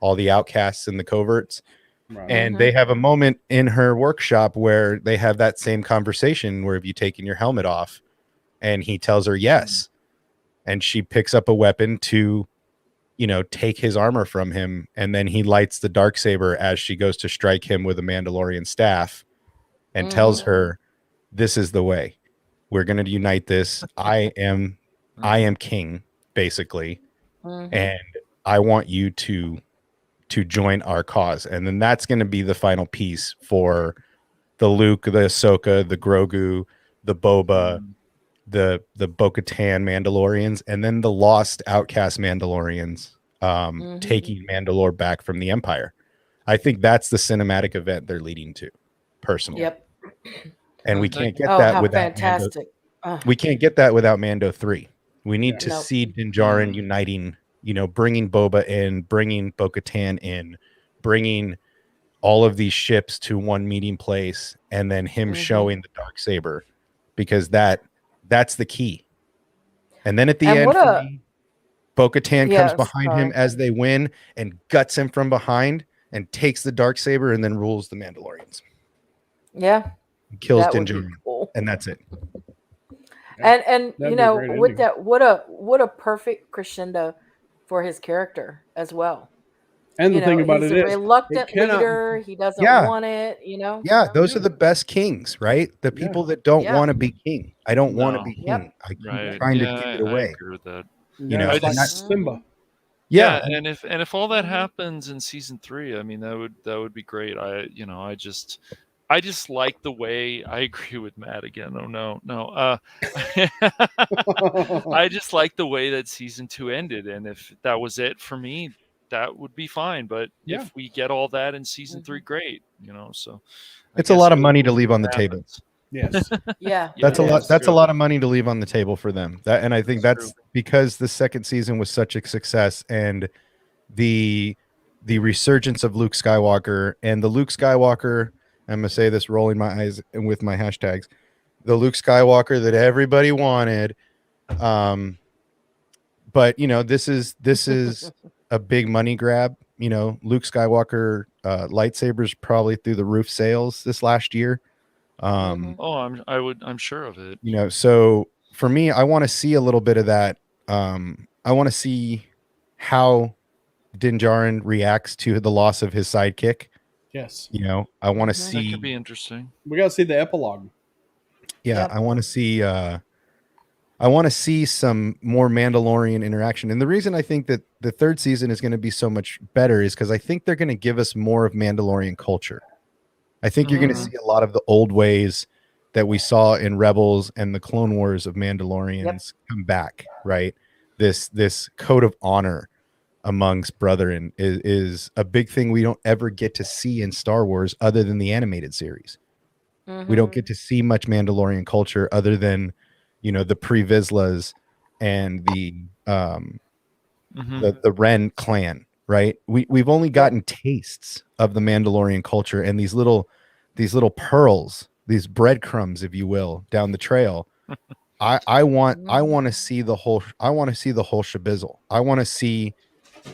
all the outcasts and the coverts. Right. And they have a moment in her workshop where they have that same conversation where, have you taken your helmet off? And he tells her yes. And she picks up a weapon to, take his armor from him. And then he lights the Darksaber as she goes to strike him with a Mandalorian staff and tells her, this is the way. We're going to unite this. I am king, basically. And I want you to join our cause. And then that's going to be the final piece for the Luke, the Ahsoka, the Grogu, the Boba, the Bo-Katan Mandalorians, and then the lost outcast Mandalorians taking Mandalore back from the Empire. I think that's the cinematic event they're leading to, personally. Yep. And we can't get that without fantastic. We can't get that without Mando 3. We need to see Din Djarin uniting, bringing Boba in, bringing Bo-Katan in, bringing all of these ships to one meeting place, and then him showing the Darksaber, because that's the key. And then at the end, Bo-Katan comes behind him as they win and guts him from behind and takes the Darksaber and then rules the Mandalorians. Yeah. Kills Din Djarin. Cool. And that's it. And with that, what a perfect crescendo for his character as well. And the thing about he's a reluctant leader. He doesn't want it, Yeah, those are the best kings, right? The people that don't want to be king. I don't want to be king. I keep trying to give it away. I agree with that. It's like Simba. Yeah, and if all that happens in season 3, I mean, that would be great. I just like the way, I agree with Matt again. Oh no. I just like the way that season 2 ended, and if that was it for me, that would be fine. But if we get all that in season 3, great. So it's a lot of money to leave on the table. Yes. Yeah. That's a lot. That's a lot of money to leave on the table for them. And I think that's because the second season was such a success, and the resurgence of Luke Skywalker, and the Luke Skywalker, I'm going to say this rolling my eyes and with my hashtags, the Luke Skywalker that everybody wanted. But this is a big money grab. Luke Skywalker lightsabers probably through the roof sales this last year. I'm sure of it. So for me, I want to see a little bit of that. I want to see how Din Djarin reacts to the loss of his sidekick. Yes. I want to see. That could be interesting. We got to see the epilogue. Yeah, yep. I want to see some more Mandalorian interaction. And the reason I think that the third season is going to be so much better is because I think they're going to give us more of Mandalorian culture. I think you're going to see a lot of the old ways that we saw in Rebels and the Clone Wars of Mandalorians come back, right? This code of honor amongst brethren is a big thing we don't ever get to see in Star Wars other than the animated series. We don't get to see much Mandalorian culture other than, the Pre-Vizslas and the Ren clan, right? We've only gotten tastes of the Mandalorian culture and these little pearls these breadcrumbs, if you will, down the trail. I want to see the whole shabizzle. I want to see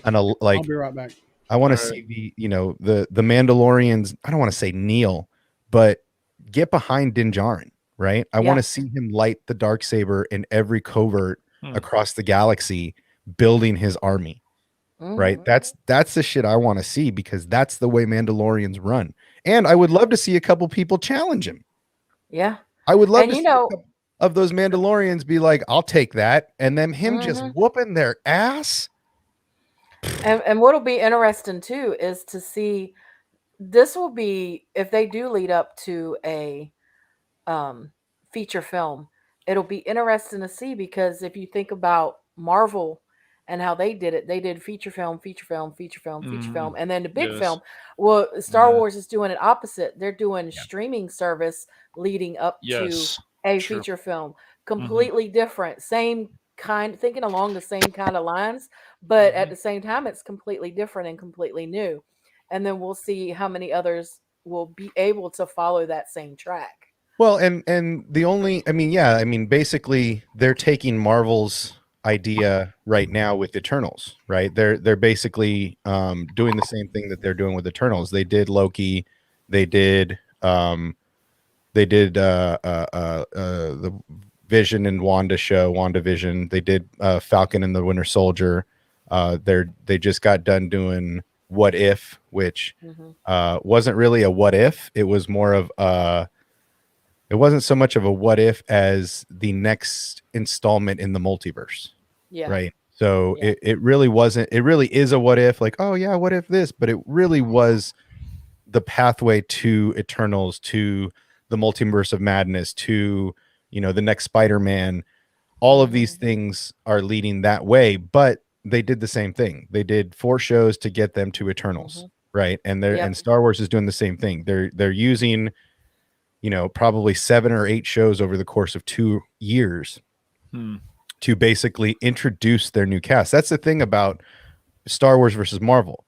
I'll be right back. I want to see the Mandalorians. I don't want to say kneel, but get behind Din Djarin, right? I want to see him light the Darksaber in every covert across the galaxy, building his army. Right? That's the shit I want to see, because that's the way Mandalorians run. And I would love to see a couple people challenge him. Yeah. I would love to see a couple of those Mandalorians be like, I'll take that. And then him just whooping their ass. And what'll be interesting too is to see, this will be, if they do lead up to a feature film, it'll be interesting to see, because if you think about Marvel and how they did it, they did feature film, and then the big film. Well, Star Wars is doing it opposite. They're doing streaming service leading up to a feature film. Completely different. Same kind, thinking along the same kind of lines, but at the same time, it's completely different and completely new. And then we'll see how many others will be able to follow that same track. Well, and the only, basically they're taking Marvel's idea right now with Eternals, right? They're basically doing the same thing that they're doing with Eternals. They did Loki, they did the Vision and Wanda show, WandaVision. They did Falcon and the Winter Soldier. They just got done doing What If, which wasn't really a what if. It was more of it wasn't so much of a what if as the next installment in the multiverse. Yeah. Right. So it really wasn't, it really is a what if, like, oh yeah, what if this? But it really was the pathway to Eternals, to the Multiverse of Madness, to, the next Spider-Man. All of these things are leading that way, but they did the same thing. They did 4 shows to get them to Eternals. Right. And and Star Wars is doing the same thing. They're using, probably 7 or 8 shows over the course of 2 years to basically introduce their new cast. That's the thing about Star Wars versus Marvel.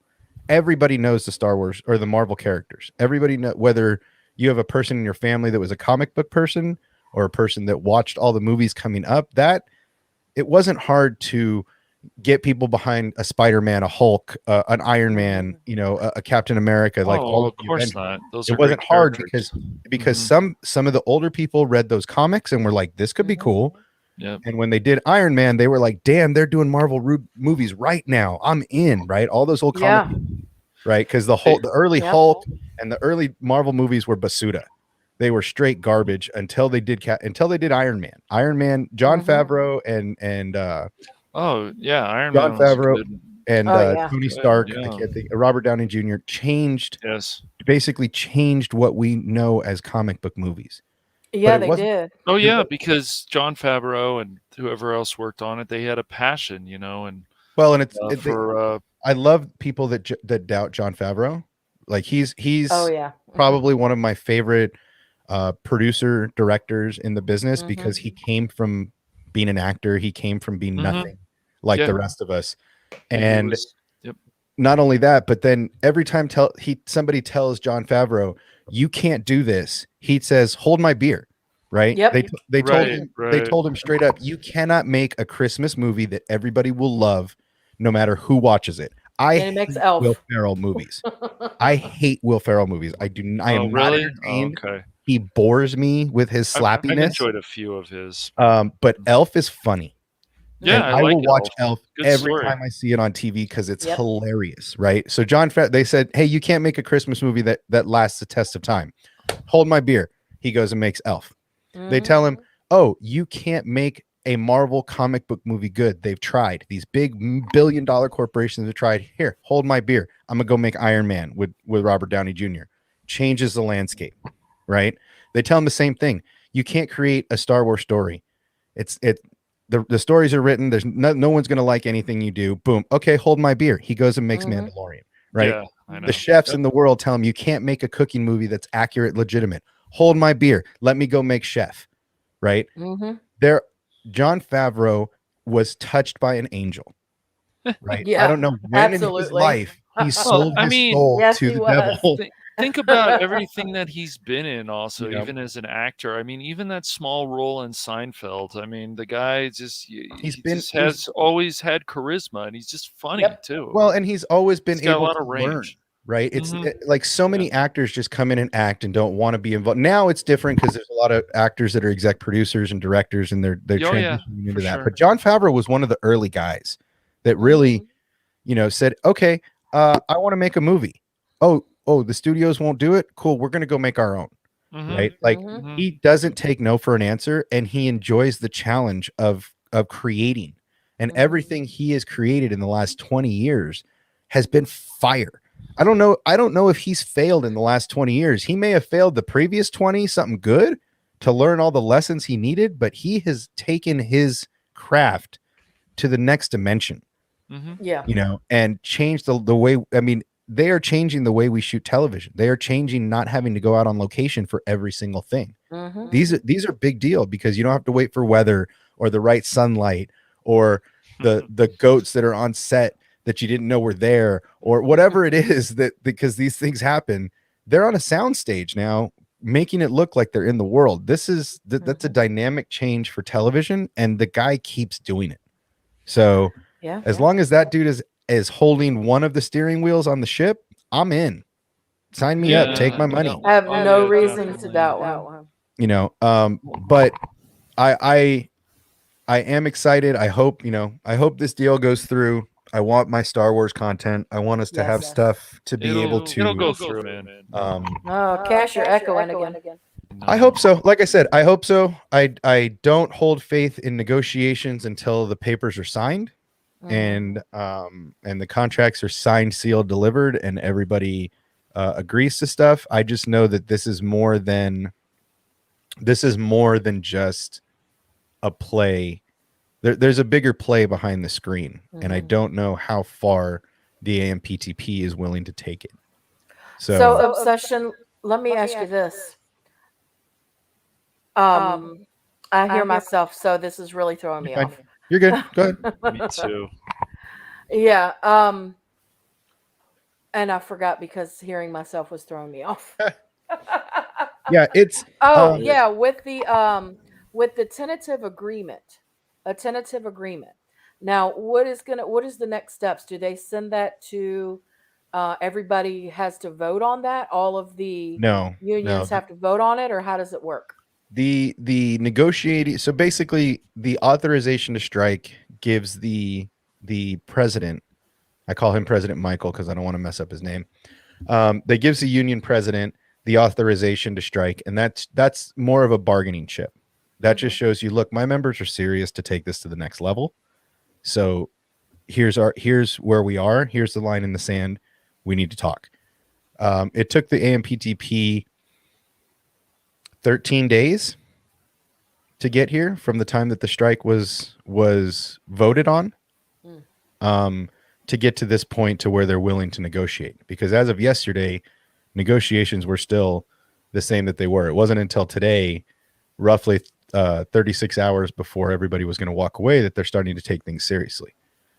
Everybody knows the Star Wars or the Marvel characters. Everybody knows, whether you have a person in your family that was a comic book person or a person that watched all the movies coming up, that it wasn't hard to get people behind a Spider-Man, a Hulk, an Iron Man, a Captain America, like all of course not. Those it wasn't hard because some of the older people read those comics and were like, this could be cool. Yep. And when they did Iron Man, they were like, damn, they're doing Marvel movies right now. I'm in, right? All those old comics, right? Because the early Hulk and the early Marvel movies were basuda. They were straight garbage until they did Iron Man. Iron Man, Jon Favreau and Iron Jon Man Favreau and Tony Stark, Yeah. I can't think, Robert Downey Jr. basically changed what we know as comic book movies. Yeah, they did. Oh yeah, because Jon Favreau and whoever else worked on it, they had a passion, and I love people that doubt Jon Favreau. Like he's probably one of my favorite producer directors in the business because he came from being an actor. He came from being nothing like the rest of us. And not only that, but then every time somebody tells Jon Favreau, you can't do this, he says, hold my beer. Right. Yep. They told him straight up, you cannot make a Christmas movie that everybody will love no matter who watches it. I hate Will Ferrell movies. I hate Will Ferrell movies. I am not entertained. He bores me with his slappiness. I enjoyed a few of his. But Elf is funny. Yeah, I will watch Elf every time I see it on TV because it's hilarious, right? So they said, hey, you can't make a Christmas movie that lasts the test of time. Hold my beer. He goes and makes Elf. They tell him, oh, you can't make a Marvel comic book movie good. They've tried. These big $1 billion corporations have tried. Here, hold my beer. I'm going to go make Iron Man with Robert Downey Jr. Changes the landscape, right? They tell him the same thing. You can't create a Star Wars story. The stories are written. There's no one's going to like anything you do. Boom. Okay, hold my beer. He goes and makes Mandalorian, right? Yeah, I know. The chefs in the world tell him you can't make a cooking movie that's accurate, legitimate. Hold my beer. Let me go make Chef, right? Jon Favreau was touched by an angel, right? I don't know when in his life he sold his soul to the devil. think about everything that he's been in also, Yep. even as an actor. I mean, even that small role in Seinfeld. I mean, the guy just has always had charisma, and he's just funny too. Well, and he's always been got a able lot to of range. learn, right? It's like so many actors just come in and act and don't want to be involved. Now it's different because there's a lot of actors that are exec producers and directors, and they're transitioning into that. Sure. But Jon Favreau was one of the early guys that really, said, "Okay, I want to make a movie. Oh, the studios won't do it. Cool, we're gonna go make our own." Right? Like he doesn't take no for an answer, and he enjoys the challenge of creating. And everything he has created in the last 20 years has been fire. I don't know if he's failed in the last 20 years. He may have failed the previous 20, something good, to learn all the lessons he needed, but he has taken his craft to the next dimension. And changed the way. I mean, they are changing the way we shoot television. They are changing not having to go out on location for every single thing. These are big deal because you don't have to wait for weather or the right sunlight or the goats that are on set that you didn't know were there or whatever it is, that because these things happen. They're on a sound stage now, making it look like they're in the world. That's a dynamic change for television, and the guy keeps doing it. So as long as that dude is holding one of the steering wheels on the ship, I'm in. Sign me up. Take my money. I have no reason to doubt one. But I am excited. I hope this deal goes through. I want my Star Wars content. I want us to have stuff to be able to. It'll go through, man. Cash, you're echoing again. I hope so. Like I said, I hope so. I don't hold faith in negotiations until the papers are signed. And the contracts are signed, sealed, delivered, and everybody agrees to stuff. I just know that this is more than just a play. There's a bigger play behind the screen, and I don't know how far the AMPTP is willing to take it. So Obsession, let me ask you this. I hear myself, so this is really throwing me off. You're good. Go ahead. Me too. Yeah. And I forgot because hearing myself was throwing me off. Yeah, it's. With the tentative agreement, a tentative agreement. Now, what is the next steps? Do they send that to everybody has to vote on that? All of the unions have to vote on it, or how does it work? The negotiating. So basically, the authorization to strike gives the president. I call him President Michael because I don't want to mess up his name. That gives the union president the authorization to strike, and that's more of a bargaining chip. That just shows you, look, my members are serious to take this to the next level. So here's where we are. Here's the line in the sand. We need to talk. It took the AMPTP 13 days to get here from the time that the strike was voted on, to get to this point to where they're willing to negotiate. Because as of yesterday, negotiations were still the same that they were. It wasn't until today, roughly 36 hours before everybody was going to walk away, that they're starting to take things seriously.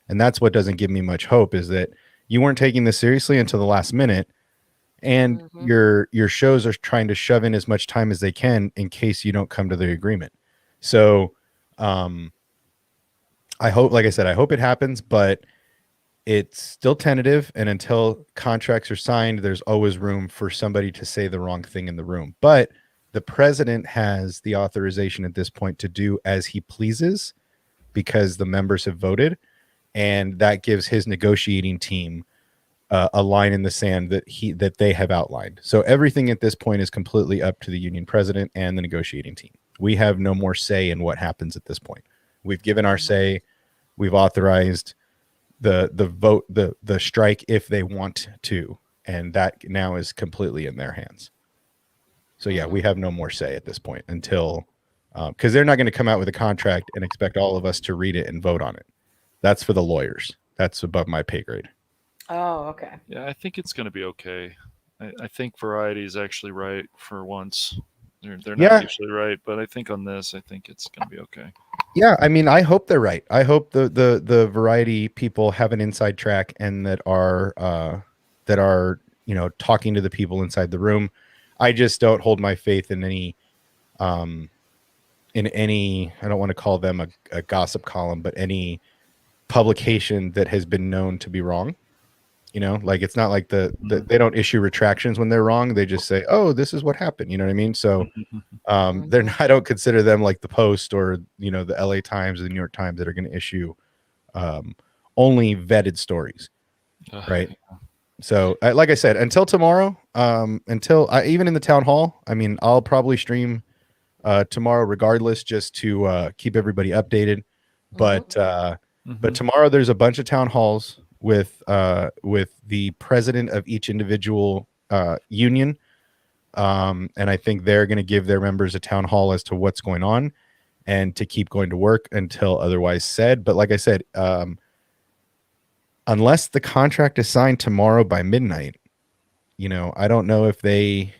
And that's what doesn't give me much hope, is that you weren't taking this seriously until the last minute, and your shows are trying to shove in as much time as they can in case you don't come to the agreement. So I hope, like I said, I hope it happens, but it's still tentative, and until contracts are signed, there's always room for somebody to say the wrong thing in the room. But the president has the authorization at this point to do as he pleases because the members have voted, and that gives his negotiating team a line in the sand that they have outlined. So everything at this point is completely up to the union president and the negotiating team. We have no more say in what happens at this point. We've given our say. We've authorized the vote, the strike if they want to, and that now is completely in their hands. So yeah, we have no more say at this point until, because they're not going to come out with a contract and expect all of us to read it and vote on it. That's for the lawyers. That's above my pay grade. Oh, okay. Yeah, I think it's going to be okay. I think Variety is actually right for once. They're not usually right, but I think on this, I think it's going to be okay. Yeah, I mean, I hope they're right. I hope the Variety people have an inside track and that are talking to the people inside the room. I just don't hold my faith in any I don't want to call them a gossip column, but any publication that has been known to be wrong. Like it's not like they don't issue retractions when they're wrong. They just say, oh, this is what happened. You know what I mean? So I don't consider them like the Post or, the LA Times or the New York Times that are going to issue only vetted stories. Right. So like I said, until tomorrow, even in the town hall, I mean, I'll probably stream tomorrow regardless, just to keep everybody updated. But tomorrow there's a bunch of town halls with the president of each individual union. And I think they're going to give their members a town hall as to what's going on and to keep going to work until otherwise said. But like I said, unless the contract is signed tomorrow by midnight, I don't know if they're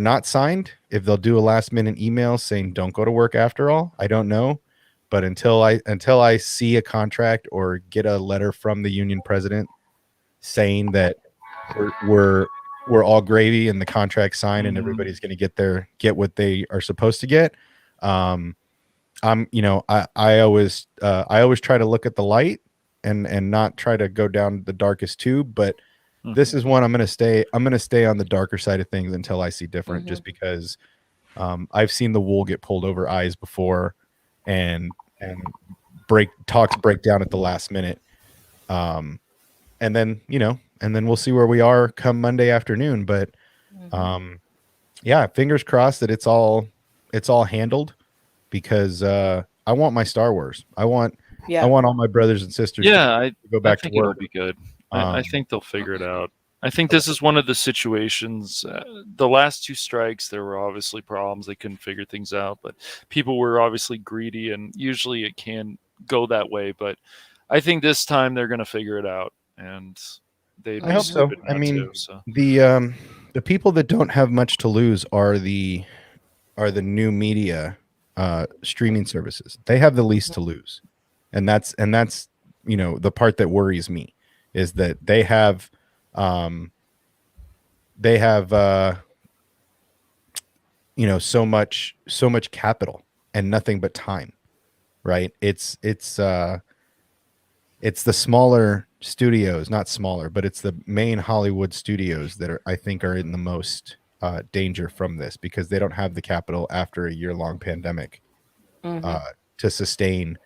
not signed, if they'll do a last minute email saying don't go to work after all. I don't know. But until I see a contract or get a letter from the union president saying that we're all gravy and the contract signed and everybody's going to get what they are supposed to get, I always try to look at the light and not try to go down the darkest tube. But this is one I'm going to stay on the darker side of things until I see different, just because I've seen the wool get pulled over eyes before and talks break down at the last minute. And then we'll see where we are come Monday afternoon. But fingers crossed that it's all handled, because I want my Star Wars. I want all my brothers and sisters to go back to work. It'll be good. I think they'll figure it out. I think this is one of the situations. The last two strikes, there were obviously problems. They couldn't figure things out, but people were obviously greedy, and usually it can go that way. But I think this time they're going to figure it out, and I hope so. I mean, the people that don't have much to lose are the new media streaming services. They have the least to lose, and that's the part that worries me is that they have so much capital and nothing but time, right? It's the smaller studios, not smaller, but it's the main Hollywood studios that I think are in the most danger from this, because they don't have the capital after a year-long pandemic to sustain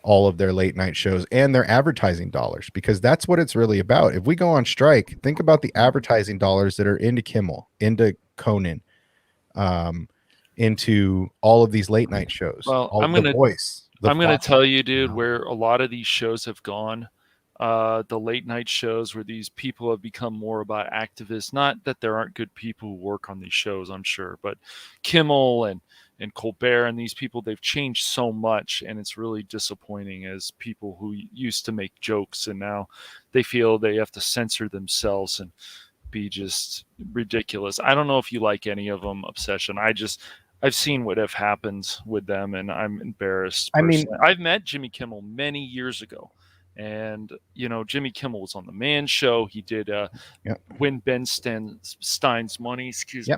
all of their late night shows and their advertising dollars, because that's what it's really about. If we go on strike, think about the advertising dollars that are into Kimmel, into Conan, into all of these late night shows. Well, I'm going to tell you, dude, where a lot of these shows have gone. The late night shows where these people have become more about activists. Not that there aren't good people who work on these shows, I'm sure, but Kimmel and Colbert and these people, they've changed so much, and it's really disappointing as people who used to make jokes and now they feel they have to censor themselves and be just ridiculous. I don't know if you like any of them, Obsession. I've seen what have happened with them, and I'm embarrassed personally. I've met Jimmy Kimmel many years ago. And Jimmy Kimmel was on the Man Show. He did Win Ben Stein's Money. Excuse me.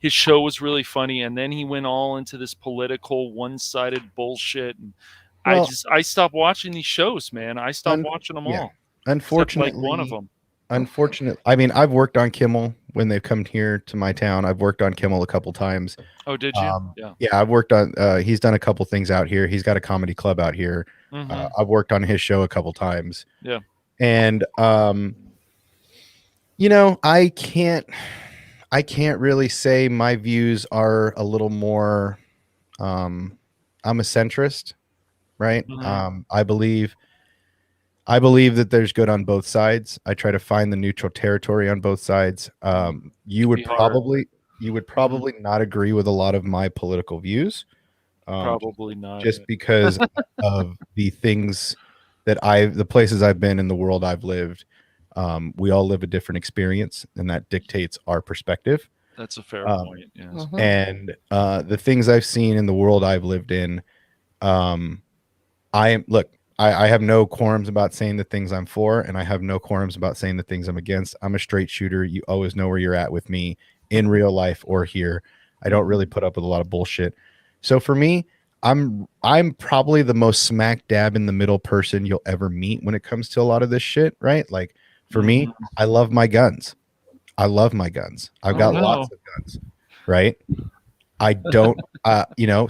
His show was really funny, and then he went all into this political, one-sided bullshit. And I stopped watching these shows, man. I stopped watching them all. Unfortunately, like one of them. Unfortunately, I mean, I've worked on Kimmel when they've come here to my town. I've worked on Kimmel a couple times. Oh, did you? Yeah, I've worked on. He's done a couple things out here. He's got a comedy club out here. I've worked on his show a couple times. Yeah, and I can't really say my views are a little more. I'm a centrist, right? I believe that there's good on both sides. I try to find the neutral territory on both sides. You would probably not agree with a lot of my political views. Probably not. Just because of the things that the places I've been in the world I've lived. We all live a different experience, and that dictates our perspective. That's a fair point. Yes. And the things I've seen in the world I've lived in, I have no quorums about saying the things I'm for, and I have no quorums about saying the things I'm against. I'm a straight shooter. You always know where you're at with me in real life or here. I don't really put up with a lot of bullshit. So for me, I'm probably the most smack dab in the middle person you'll ever meet when it comes to a lot of this shit, right? Like for me, I love my guns. I've got lots of guns, right? I don't,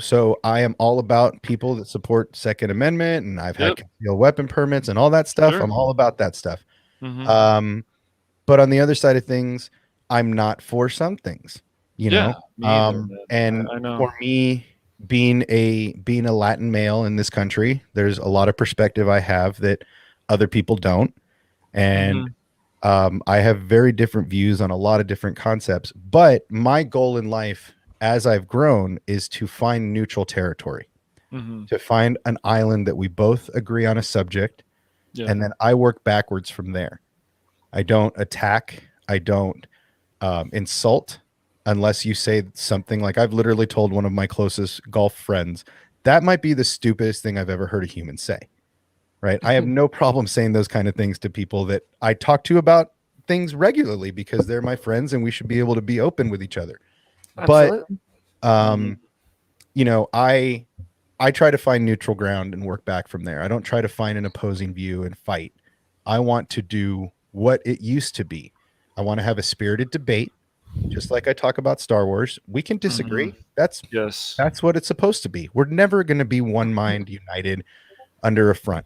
so I am all about people that support Second Amendment, and I've had concealed weapon permits and all that stuff. Sure. I'm all about that stuff. But on the other side of things, I'm not for some things, and for me, being a Latin male in this country, there's a lot of perspective I have that other people don't, and I have very different views on a lot of different concepts. But my goal in life, as I've grown, is to find neutral territory, to find an island that we both agree on a subject, and then I work backwards from there. I don't attack. I don't insult unless you say something like, I've literally told one of my closest golf friends, that might be the stupidest thing I've ever heard a human say, right? I have no problem saying those kind of things to people that I talk to about things regularly because they're my friends and we should be able to be open with each other. Absolutely. But, I try to find neutral ground and work back from there. I don't try to find an opposing view and fight. I want to do what it used to be. I want to have a spirited debate, just like I talk about Star Wars. We can disagree. That's what it's supposed to be. We're never going to be one mind united under a front.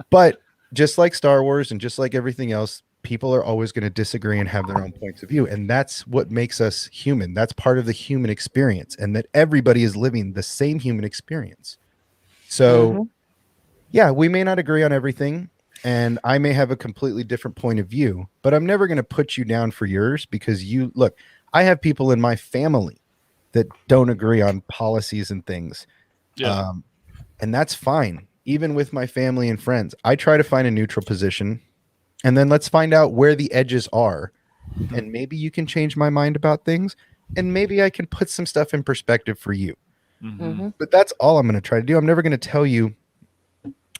But just like Star Wars and just like everything else, people are always going to disagree and have their own points of view. And that's what makes us human. That's part of the human experience, and that everybody is living the same human experience. So, yeah, we may not agree on everything, and I may have a completely different point of view, but I'm never going to put you down for yours because I have people in my family that don't agree on policies and things. Yeah. And that's fine. Even with my family and friends, I try to find a neutral position, and then let's find out where the edges are. And maybe you can change my mind about things, and maybe I can put some stuff in perspective for you. But that's all I'm going to try to do. I'm never going to tell you,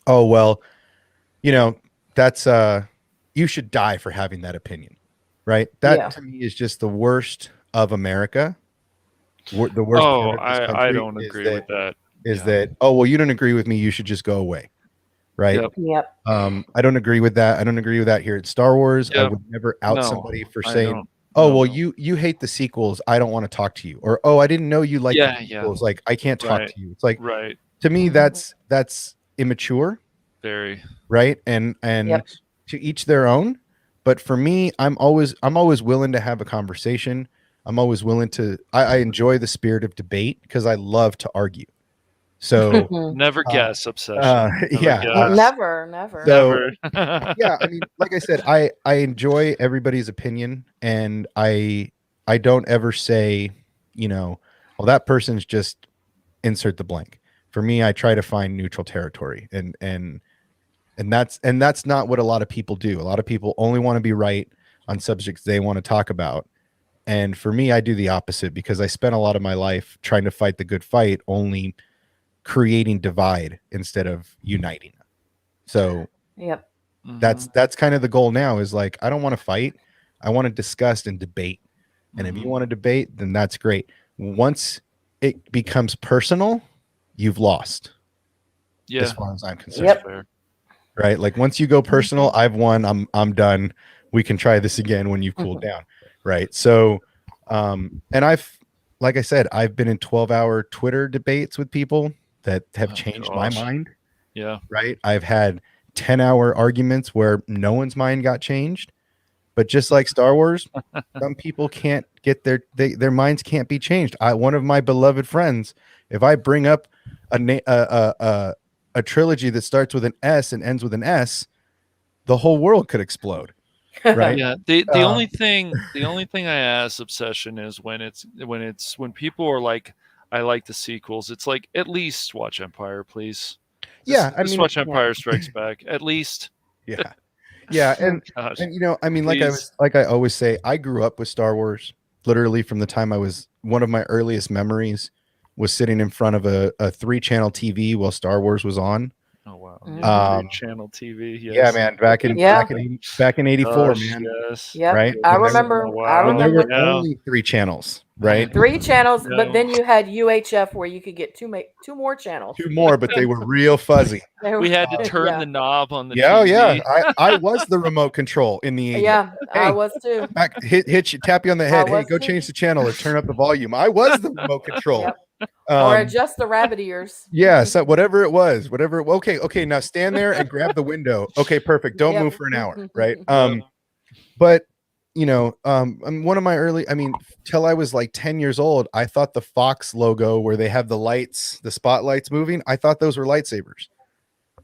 oh, well, that's you should die for having that opinion, right? That to me is just the worst of America. The worst. Oh, I don't agree with that. Is that, oh, well, you don't agree with me, you should just go away, right? Yep. I don't agree with that. I don't agree with that here at Star Wars. I would never out somebody for saying, you hate the sequels, I don't want to talk to you, or oh, I didn't know you liked the sequels, like I can't talk to you. It's like, to me, that's immature. Very right, and to each their own. But for me, I'm always willing to have a conversation. I'm always willing to. I enjoy the spirit of debate because I love to argue. So never guess obsession. Never. So, yeah, I mean, like I said, I enjoy everybody's opinion, and I don't ever say, well, that person's just insert the blank. For me, I try to find neutral territory, and that's not what a lot of people do. A lot of people only want to be right on subjects they want to talk about. And for me, I do the opposite because I spent a lot of my life trying to fight the good fight, only creating divide instead of uniting. So that's kind of the goal now, is like, I don't want to fight. I want to discuss and debate. And if you want to debate, then that's great. Once it becomes personal, you've lost. Yeah. As far as I'm concerned. Right? Like once you go personal, I've won. I'm done. We can try this again when you've cooled down. Right. So, and like I said, I've been in 12-hour Twitter debates with people that have changed my mind. Yeah. Right. I've had 10-hour arguments where no one's mind got changed. But just like Star Wars, some people can't get their minds can't be changed. One of my beloved friends, if I bring up a trilogy that starts with an S and ends with an S, the whole world could explode. Right. Yeah. The only thing I ask Obsession is when people are like, I like the sequels, it's like, at least watch Empire, please. Just watch Empire Strikes Back. At least. Yeah. Yeah. And I mean, like I always say, I grew up with Star Wars literally from the time one of my earliest memories was sitting in front of a 3-channel TV while Star Wars was on. Oh wow! Channel TV. Yes. Yeah, man. Back in '84, man. Yes. Yep. Right. I remember. Wow. I When there remember. were only 3 channels, right? 3 channels, Yeah. but then you had UHF where you could get 2 more channels. 2 more, but they were real fuzzy. We had to turn yeah. the knob on the Yeah, TV. yeah. I was the remote control in the 80s. Yeah, I Hey. was too. Back, hit you, tap you on the head. Hey, was go too. change the channel or turn up the volume. I was the remote control. Yep. Or adjust the rabbit ears. Yeah, so whatever it was. Okay, now stand there and grab the window. Okay, perfect. Don't Yep. move for an hour, right? But you know, one of my early, till I was like 10 years old, I thought the Fox logo where they have the lights, the spotlights moving, I thought those were lightsabers.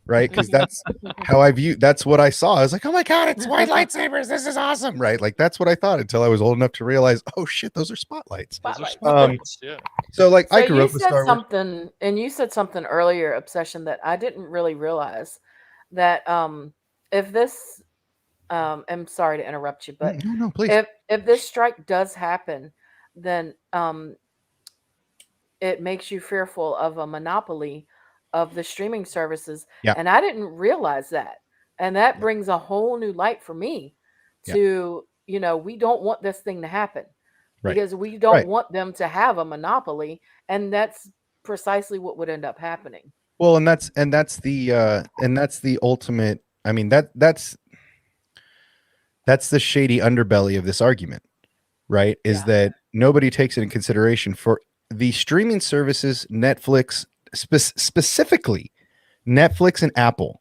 Right, because that's how that's what I saw. I was like, oh my god, it's white lightsabers, this is awesome, right? Like that's what I thought until I was old enough to realize, oh shit, those are spotlights. Yeah. So like So I grew you up with said Star Wars. something, and you said something earlier, Obsession, that I didn't really realize. That if this, I'm sorry to interrupt you, but No, please. if this strike does happen, then it makes you fearful of a monopoly of the streaming services. Yeah. And I didn't realize that. And that brings a whole new light for me to, we don't want this thing to happen because we don't want them to have a monopoly. And that's precisely what would end up happening. Well, and that's the ultimate. I mean, that's the shady underbelly of this argument, right? Is that nobody takes it in consideration for the streaming services, Netflix, specifically Netflix and Apple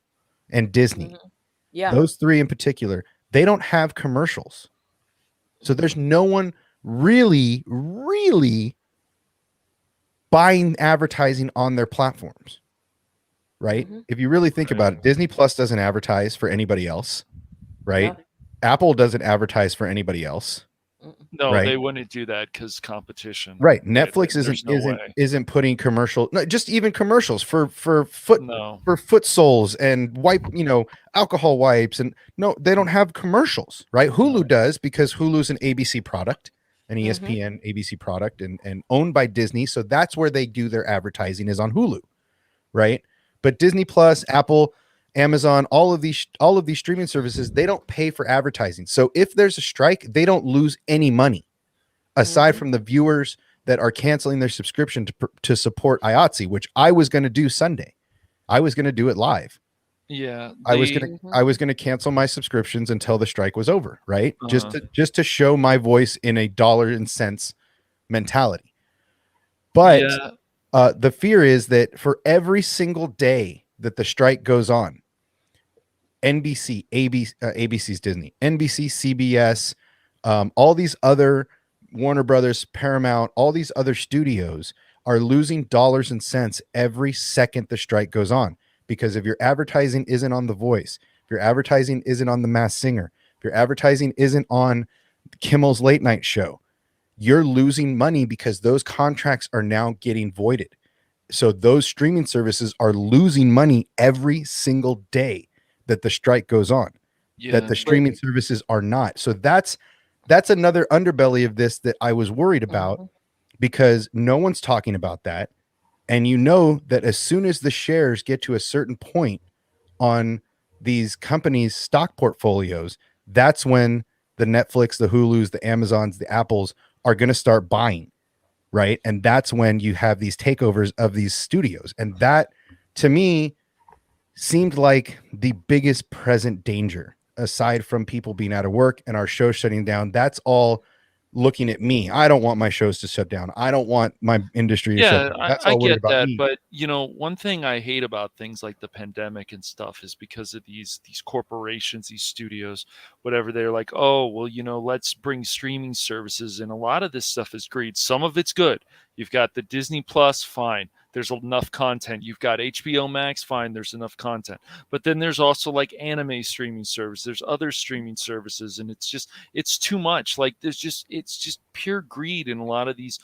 and Disney. Mm-hmm. Yeah. Those 3 in particular, they don't have commercials. So there's no one really buying advertising on their platforms. Right? Mm-hmm. If you really think about it, Disney Plus doesn't advertise for anybody else, right? Yeah. Apple doesn't advertise for anybody else. No, right? they wouldn't do that because competition. Right. Netflix There's isn't putting commercial, no, just even commercials for foot soles and alcohol wipes, and no, they don't have commercials, right? Hulu does because Hulu's an ABC product, an ESPN ABC product, and owned by Disney, so that's where they do their advertising is on Hulu, right? But Disney Plus, Apple, Amazon, all of these streaming services, they don't pay for advertising. So if there's a strike, they don't lose any money aside from the viewers that are canceling their subscription to support IATSE, which I was going to do Sunday. I was going to do it live. Yeah. I was going to cancel my subscriptions until the strike was over, right? Just to show my voice in a dollar and cents mentality. But the fear is that for every single day that the strike goes on, NBC, ABC's Disney, NBC, CBS, all these other Warner Brothers, Paramount, all these other studios are losing dollars and cents every second the strike goes on. Because if your advertising isn't on The Voice, if your advertising isn't on The Masked Singer, if your advertising isn't on Kimmel's Late Night Show, you're losing money because those contracts are now getting voided. So those streaming services are losing money every single day that the strike goes on, that the streaming services are not. So that's another underbelly of this that I was worried about because no one's talking about that. And you know that as soon as the shares get to a certain point on these companies' stock portfolios, that's when the Netflix, the Hulus, the Amazons, the Apples are going to start buying, right? And that's when you have these takeovers of these studios. And that, to me, seemed like the biggest present danger, aside from people being out of work and our show shutting down. That's all looking at me. I don't want my shows to shut down. I don't want my industry to shut down. That's all I worried get about that. me. But one thing I hate about things like the pandemic and stuff is because of these corporations, these studios, whatever, they're like, oh, well, let's bring streaming services. And a lot of this stuff is greed. Some of it's good. You've got the Disney Plus, fine. There's enough content. You've got HBO Max, fine. There's enough content. But then there's also like anime streaming service. There's other streaming services, and it's too much. Like it's just pure greed in a lot of these,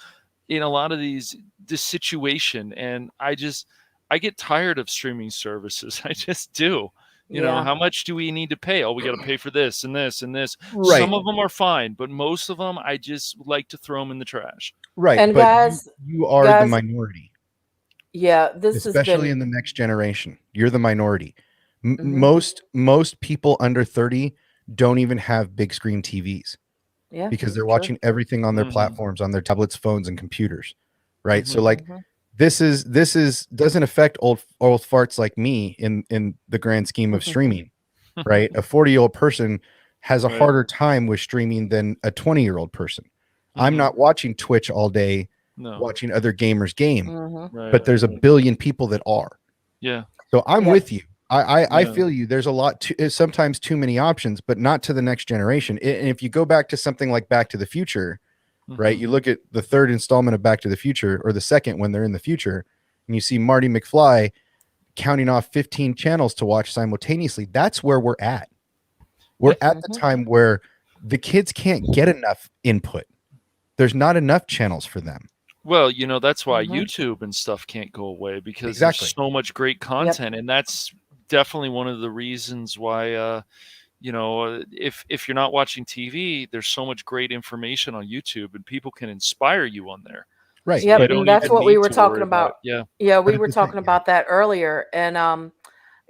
this situation. And I get tired of streaming services. I just do. You know, how much do we need to pay? Oh, we got to pay for this and this and this. Right. Some of them are fine, but most of them, I just like to throw them in the trash. Right. And but guys, you are the minority. Yeah, this has especially been in the next generation. You're the minority. Mhm. Most people under 30 don't even have big screen TVs Yeah, because they're true. watching everything on their Mhm. platforms, on their tablets, phones, and computers. Right. So Mhm. like Mhm. this is doesn't affect old farts like me in the grand scheme of streaming. Right. A 40-year-old person has a Right. harder time with streaming than a 20-year-old person. I'm Mhm. not watching Twitch all day No. watching other gamers game, Mhm. Right. but there's a billion people that are. Yeah. So I'm Yep. with you. I Yeah. feel you. There's a lot sometimes too many options, but not to the next generation. And if you go back to something like Back to the Future, right? Mhm. You look at the third installment of Back to the Future, or the second when they're in the future, and you see Marty McFly counting off 15 channels to watch simultaneously. That's where we're at. We're at the Mhm. time where the kids can't get enough input. There's not enough channels for them. Well, that's why Mhm. YouTube and stuff can't go away, because Exactly. there's so much great content, and that's definitely one of the reasons why if you're not watching TV, there's so much great information on YouTube, and people can inspire you on there. Right. So Yep, you But don't and that's even what we need were to talking worry about about. yeah. Yeah, we at were the same- talking about that earlier. And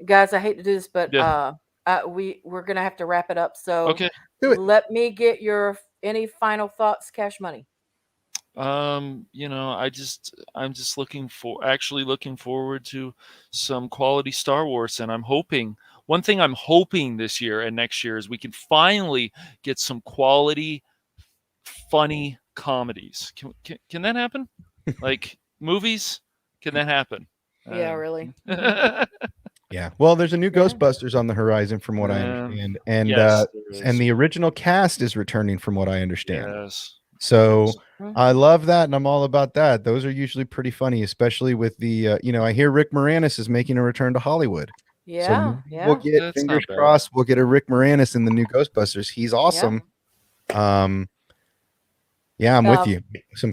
guys, I hate to do this, but Yeah. we're gonna have to wrap it up. So Okay. Do it. let me get your any final thoughts, Cash Money. I'm just looking forward to some quality Star Wars, and one thing I'm hoping this year and next year is we can finally get some quality, funny comedies. Can that happen? Like movies? Can that happen? Yeah, really. Yeah. Well, there's a new Yeah. Ghostbusters on the horizon from what I understand. And yes, there is. and the original cast is returning from what I understand. Yes. So Mhm. I love that, and I'm all about that. Those are usually pretty funny, especially with the I hear Rick Moranis is making a return to Hollywood. Yeah, So maybe yeah. we'll get That's fingers not bad. crossed. We'll get a Rick Moranis in the new Ghostbusters. He's awesome. Yeah, I'm with you.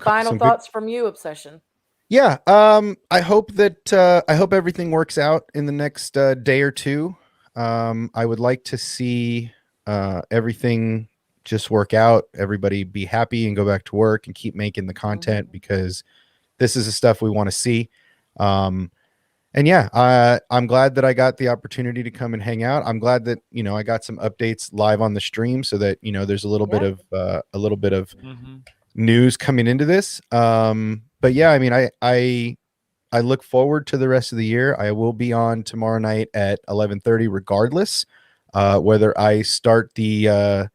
Final thoughts from you, Obsession. Yeah. I hope that I hope everything works out in the next day or two. I would like to see everything just work out, everybody be happy and go back to work and keep making the content because this is the stuff we want to see. And yeah, I'm glad that I got the opportunity to come and hang out. I'm glad that I got some updates live on the stream so that there's a little bit of Mhm. news coming into this. But yeah, I mean, I look forward to the rest of the year. I will be on tomorrow night at 11:30, regardless, whether I start the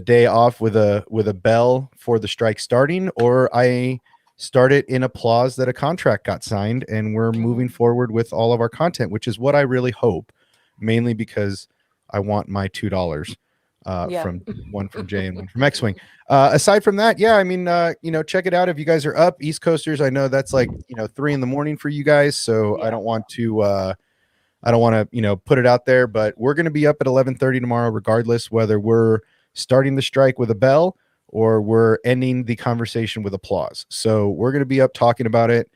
day off with a bell for the strike starting, or I start it in applause that a contract got signed and we're moving forward with all of our content, which is what I really hope, mainly because I want my $2 from one from Jay and one from X-Wing. Aside from that, yeah, I mean, check it out if you guys are up. East Coasters, I know that's like 3 a.m. for you guys, so I don't want to put it out there, but we're going to be up at 11:30 tomorrow, regardless whether we're starting the strike with a bell or we're ending the conversation with applause. So we're going to be up talking about it,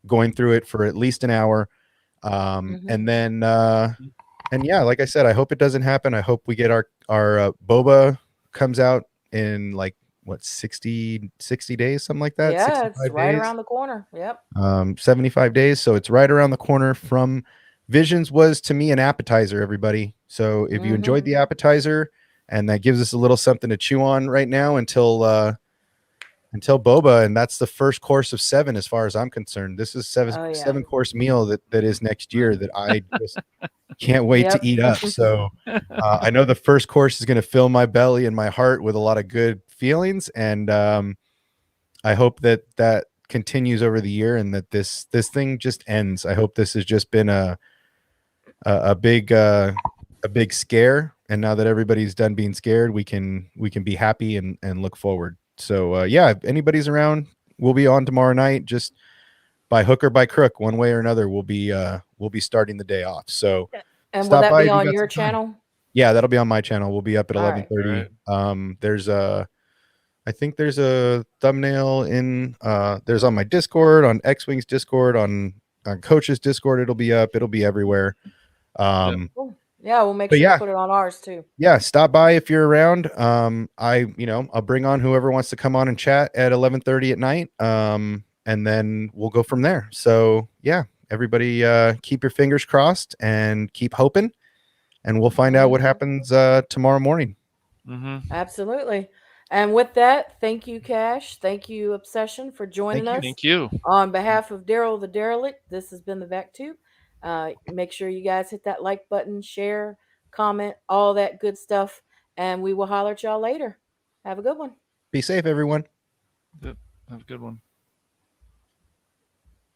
going through it for at least an hour. And then, and yeah, like I said, I hope it doesn't happen. I hope we get our Boba comes out in like 60 days, something like that. Yeah, it's right days. around the corner. Yep. 75 days. So it's right around the corner from Visions. Was to me an appetizer, everybody. So if you enjoyed the appetizer, and that gives us a little something to chew on right now until Boba, and that's the first course of 7 as far as I'm concerned. This is 7-course meal that is next year that I just can't wait to eat up. So I know the first course is going to fill my belly and my heart with a lot of good feelings, and I hope that continues over the year and that this thing just ends. I hope this has just been a big scare, and now that everybody's done being scared, we can be happy and look forward. So yeah, if anybody's around, we'll be on tomorrow night, just by hook or by crook, one way or another. We'll be starting the day off. So and will that be on your channel? Yeah, that'll be on my channel. We'll be up at 11:30. Right. There's I think there's a thumbnail in there's on my Discord, on X-Wing's Discord, on Coach's Discord. It'll be up. It'll be everywhere. Cool. Yeah, we'll make sure to put it on ours too. Yeah, stop by if you're around. I'll bring on whoever wants to come on and chat at 11:30 at night. and then we'll go from there. So yeah, everybody keep your fingers crossed and keep hoping, and we'll find out what happens tomorrow morning. Absolutely. And with that, thank you, Cash. Thank you, Obsession, for joining us. Thank you. On behalf of Daryl the Derelict, this has been the VacTube. Make sure you guys hit that like button, share, comment, all that good stuff, and we will holler at y'all later. Have a good one. Be safe, everyone. Yep. Have a good one.